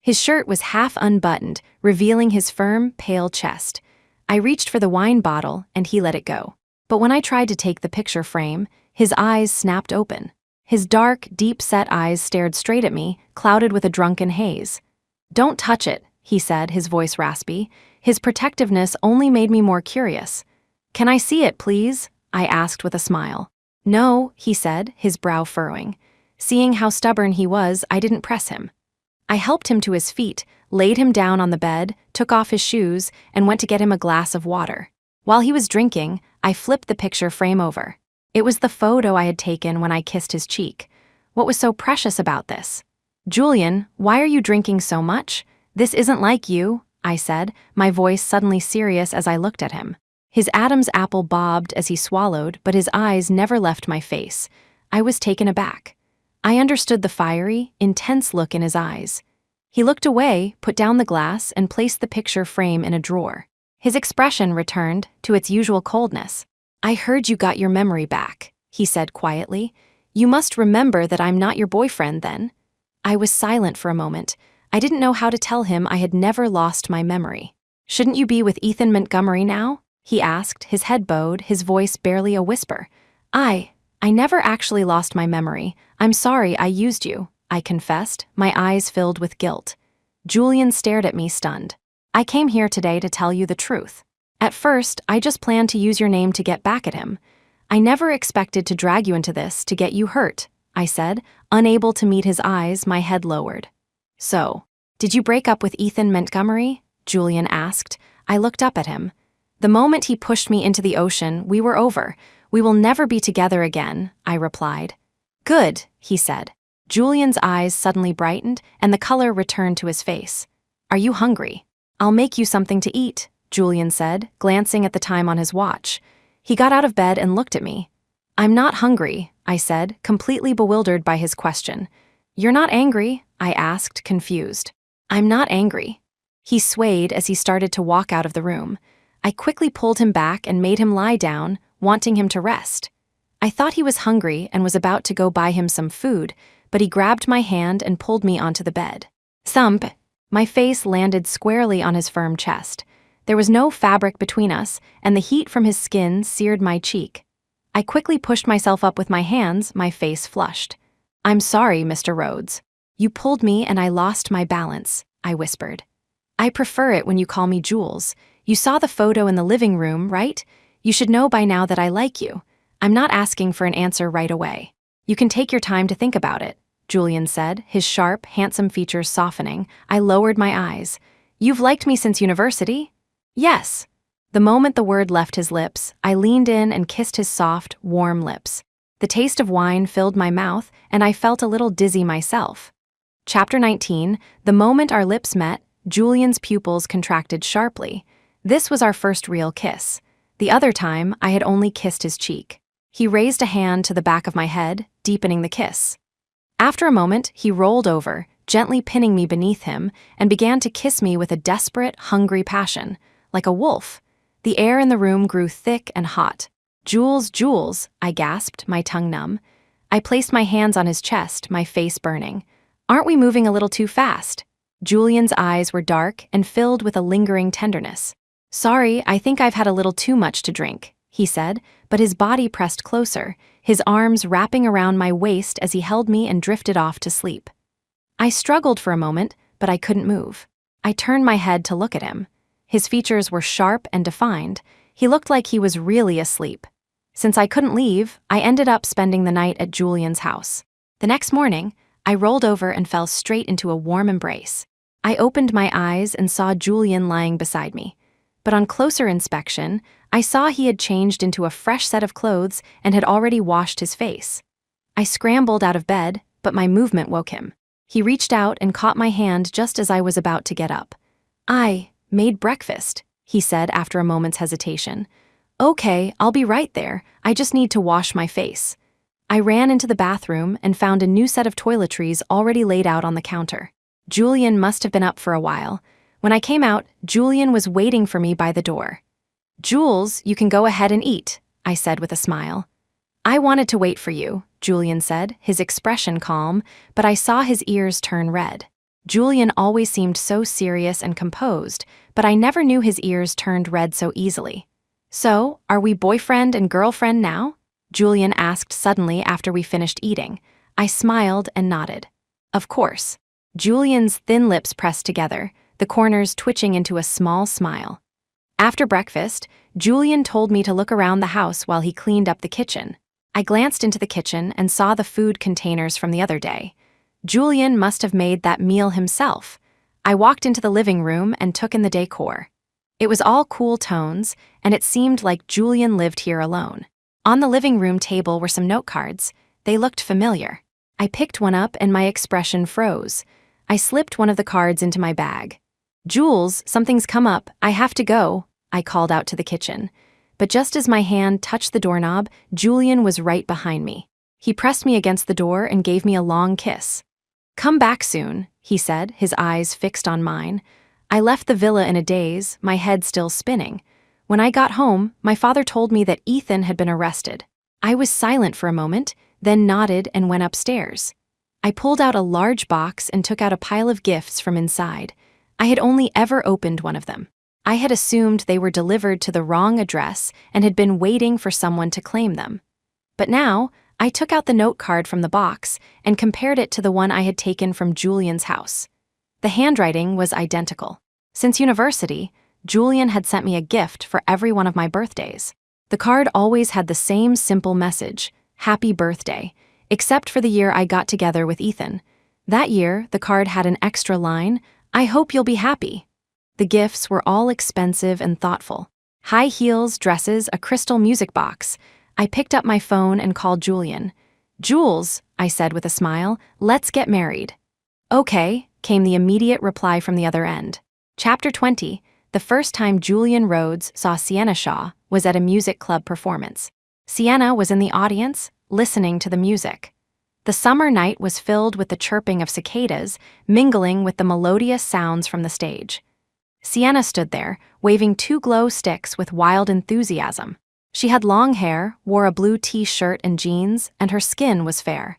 His shirt was half unbuttoned, revealing his firm, pale chest. I reached for the wine bottle and he let it go. But when I tried to take the picture frame, his eyes snapped open. His dark, deep-set eyes stared straight at me, clouded with a drunken haze. Don't touch it, he said, his voice raspy. His protectiveness only made me more curious. Can I see it, please? I asked with a smile. No, he said, his brow furrowing. Seeing how stubborn he was, I didn't press him. I helped him to his feet, laid him down on the bed, took off his shoes, and went to get him a glass of water. While he was drinking, I flipped the picture frame over. It was the photo I had taken when I kissed his cheek. What was so precious about this? Julian, why are you drinking so much? This isn't like you, I said, my voice suddenly serious as I looked at him. His Adam's apple bobbed as he swallowed, but his eyes never left my face. I was taken aback. I understood the fiery, intense look in his eyes. He looked away, put down the glass, and placed the picture frame in a drawer. His expression returned to its usual coldness. I heard you got your memory back, he said quietly. You must remember that I'm not your boyfriend then. I was silent for a moment. I didn't know how to tell him I had never lost my memory. Shouldn't you be with Ethan Montgomery now? He asked, his head bowed, his voice barely a whisper. I never actually lost my memory. I'm sorry I used you, I confessed, my eyes filled with guilt. Julian stared at me stunned. I came here today to tell you the truth. At first, I just planned to use your name to get back at him. I never expected to drag you into this to get you hurt, I said, unable to meet his eyes, my head lowered. So, did you break up with Ethan Montgomery? Julian asked. I looked up at him. The moment he pushed me into the ocean, we were over. We will never be together again, I replied. Good, he said. Julian's eyes suddenly brightened, and the color returned to his face. Are you hungry? I'll make you something to eat, Julian said, glancing at the time on his watch. He got out of bed and looked at me. I'm not hungry, I said, completely bewildered by his question. You're not angry? I asked, confused. I'm not angry. He swayed as he started to walk out of the room. I quickly pulled him back and made him lie down, wanting him to rest. I thought he was hungry and was about to go buy him some food, but he grabbed my hand and pulled me onto the bed. Thump! My face landed squarely on his firm chest. There was no fabric between us, and the heat from his skin seared my cheek. I quickly pushed myself up with my hands, my face flushed. I'm sorry, Mr. Rhodes. You pulled me and I lost my balance, I whispered. I prefer it when you call me Jules. You saw the photo in the living room, right? You should know by now that I like you. I'm not asking for an answer right away. You can take your time to think about it, Julian said, his sharp, handsome features softening. I lowered my eyes. You've liked me since university? Yes. The moment the word left his lips, I leaned in and kissed his soft, warm lips. The taste of wine filled my mouth, and I felt a little dizzy myself. Chapter 19, the moment our lips met, Julian's pupils contracted sharply. This was our first real kiss. The other time, I had only kissed his cheek. He raised a hand to the back of my head, deepening the kiss. After a moment, he rolled over, gently pinning me beneath him, and began to kiss me with a desperate, hungry passion, like a wolf. The air in the room grew thick and hot. Jules, Jules, I gasped, my tongue numb. I placed my hands on his chest, my face burning. Aren't we moving a little too fast? Julian's eyes were dark and filled with a lingering tenderness. Sorry, I think I've had a little too much to drink, he said, but his body pressed closer, his arms wrapping around my waist as he held me and drifted off to sleep. I struggled for a moment, but I couldn't move. I turned my head to look at him. His features were sharp and defined. He looked like he was really asleep. Since I couldn't leave, I ended up spending the night at Julian's house. The next morning, I rolled over and fell straight into a warm embrace. I opened my eyes and saw Julian lying beside me. But on closer inspection, I saw he had changed into a fresh set of clothes and had already washed his face. I scrambled out of bed, but my movement woke him. He reached out and caught my hand just as I was about to get up. I made breakfast, he said after a moment's hesitation. Okay, I'll be right there. I just need to wash my face. I ran into the bathroom and found a new set of toiletries already laid out on the counter. Julian must have been up for a while. When I came out, Julian was waiting for me by the door. Jules, you can go ahead and eat, I said with a smile. I wanted to wait for you, Julian said, his expression calm, but I saw his ears turn red. Julian always seemed so serious and composed, but I never knew his ears turned red so easily. So, are we boyfriend and girlfriend now? Julian asked suddenly after we finished eating. I smiled and nodded. Of course. Julian's thin lips pressed together, the corners twitching into a small smile. After breakfast, Julian told me to look around the house while he cleaned up the kitchen. I glanced into the kitchen and saw the food containers from the other day. Julian must have made that meal himself. I walked into the living room and took in the decor. It was all cool tones, and it seemed like Julian lived here alone. On the living room table were some note cards. They looked familiar. I picked one up and my expression froze. I slipped one of the cards into my bag. Jules, something's come up. I have to go, I called out to the kitchen. But just as my hand touched the doorknob, Julian was right behind me. He pressed me against the door and gave me a long kiss. Come back soon, he said, his eyes fixed on mine. I left the villa in a daze, my head still spinning. When I got home, my father told me that Ethan had been arrested. I was silent for a moment, then nodded and went upstairs. I pulled out a large box and took out a pile of gifts from inside. I had only ever opened one of them. I had assumed they were delivered to the wrong address and had been waiting for someone to claim them. But now, I took out the note card from the box and compared it to the one I had taken from Julian's house. The handwriting was identical. Since university, Julian had sent me a gift for every one of my birthdays. The card always had the same simple message, "Happy birthday." except for the year I got together with Ethan. That year, the card had an extra line, "I hope you'll be happy." The gifts were all expensive and thoughtful. High heels, dresses, a crystal music box. I picked up my phone and called Julian. "Jules," I said with a smile, "let's get married." "Okay," came the immediate reply from the other end. Chapter 20, the first time Julian Rhodes saw Sienna Shaw was at a music club performance. Sienna was in the audience, listening to the music. The summer night was filled with the chirping of cicadas, mingling with the melodious sounds from the stage. Sienna stood there, waving two glow sticks with wild enthusiasm. She had long hair, wore a blue t-shirt and jeans, and her skin was fair.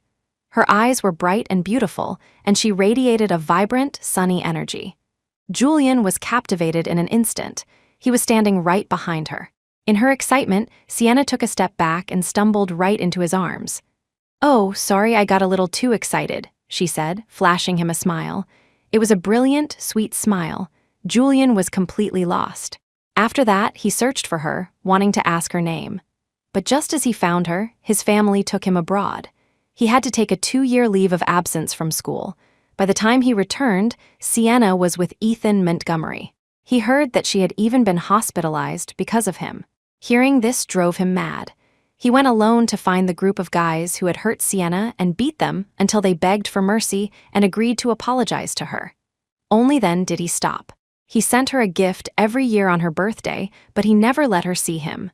Her eyes were bright and beautiful, and she radiated a vibrant, sunny energy. Julian was captivated in an instant. He was standing right behind her. In her excitement, Sienna took a step back and stumbled right into his arms. "Oh, sorry, I got a little too excited," she said, flashing him a smile. It was a brilliant, sweet smile. Julian was completely lost. After that, he searched for her, wanting to ask her name. But just as he found her, his family took him abroad. He had to take a 2-year leave of absence from school. By the time he returned, Sienna was with Ethan Montgomery. He heard that she had even been hospitalized because of him. Hearing this drove him mad. He went alone to find the group of guys who had hurt Sienna and beat them until they begged for mercy and agreed to apologize to her. Only then did he stop. He sent her a gift every year on her birthday, but he never let her see him.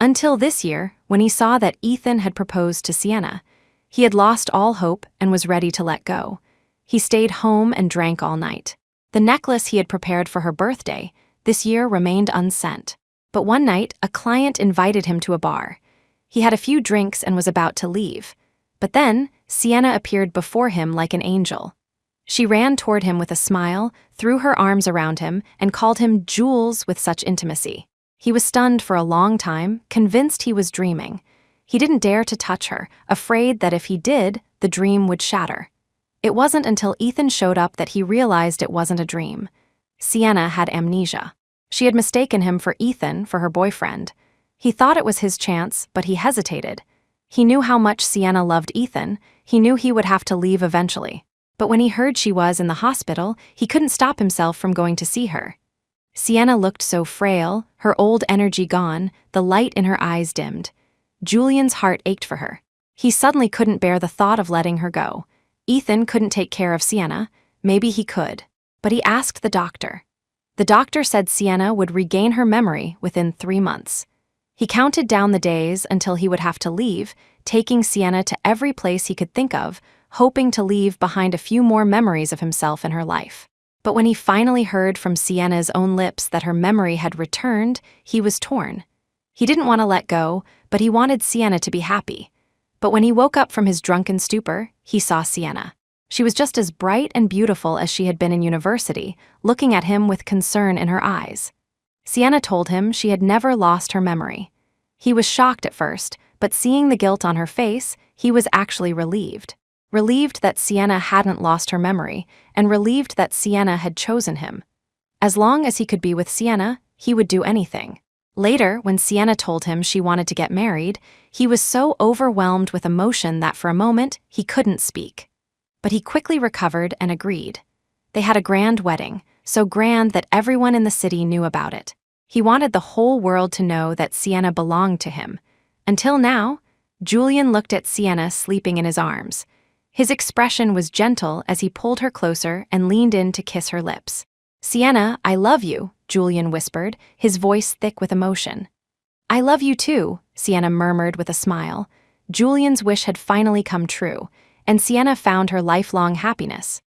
Until this year, when he saw that Ethan had proposed to Sienna. He had lost all hope and was ready to let go. He stayed home and drank all night. The necklace he had prepared for her birthday, this year remained unsent. But one night, a client invited him to a bar. He had a few drinks and was about to leave. But then, Sienna appeared before him like an angel. She ran toward him with a smile, threw her arms around him, and called him Jules with such intimacy. He was stunned for a long time, convinced he was dreaming. He didn't dare to touch her, afraid that if he did, the dream would shatter. It wasn't until Ethan showed up that he realized it wasn't a dream. Sienna had amnesia. She had mistaken him for Ethan, for her boyfriend. He thought it was his chance, but he hesitated. He knew how much Sienna loved Ethan. He knew he would have to leave eventually. But when he heard she was in the hospital, he couldn't stop himself from going to see her. Sienna looked so frail, her old energy gone, the light in her eyes dimmed. Julian's heart ached for her. He suddenly couldn't bear the thought of letting her go. Ethan couldn't take care of Sienna. Maybe he could. But he asked the doctor. The doctor said Sienna would regain her memory within 3 months. He counted down the days until he would have to leave, taking Sienna to every place he could think of, hoping to leave behind a few more memories of himself in her life. But when he finally heard from Sienna's own lips that her memory had returned, he was torn. He didn't want to let go, but he wanted Sienna to be happy. But when he woke up from his drunken stupor, he saw Sienna. She was just as bright and beautiful as she had been in university, looking at him with concern in her eyes. Sienna told him she had never lost her memory. He was shocked at first, but seeing the guilt on her face, he was actually relieved. Relieved that Sienna hadn't lost her memory, and relieved that Sienna had chosen him. As long as he could be with Sienna, he would do anything. Later, when Sienna told him she wanted to get married, he was so overwhelmed with emotion that for a moment, he couldn't speak. But he quickly recovered and agreed. They had a grand wedding, so grand that everyone in the city knew about it. He wanted the whole world to know that Sienna belonged to him. Until now, Julian looked at Sienna sleeping in his arms. His expression was gentle as he pulled her closer and leaned in to kiss her lips. "Sienna, I love you," Julian whispered, his voice thick with emotion. "I love you too," Sienna murmured with a smile. Julian's wish had finally come true, and Sienna found her lifelong happiness.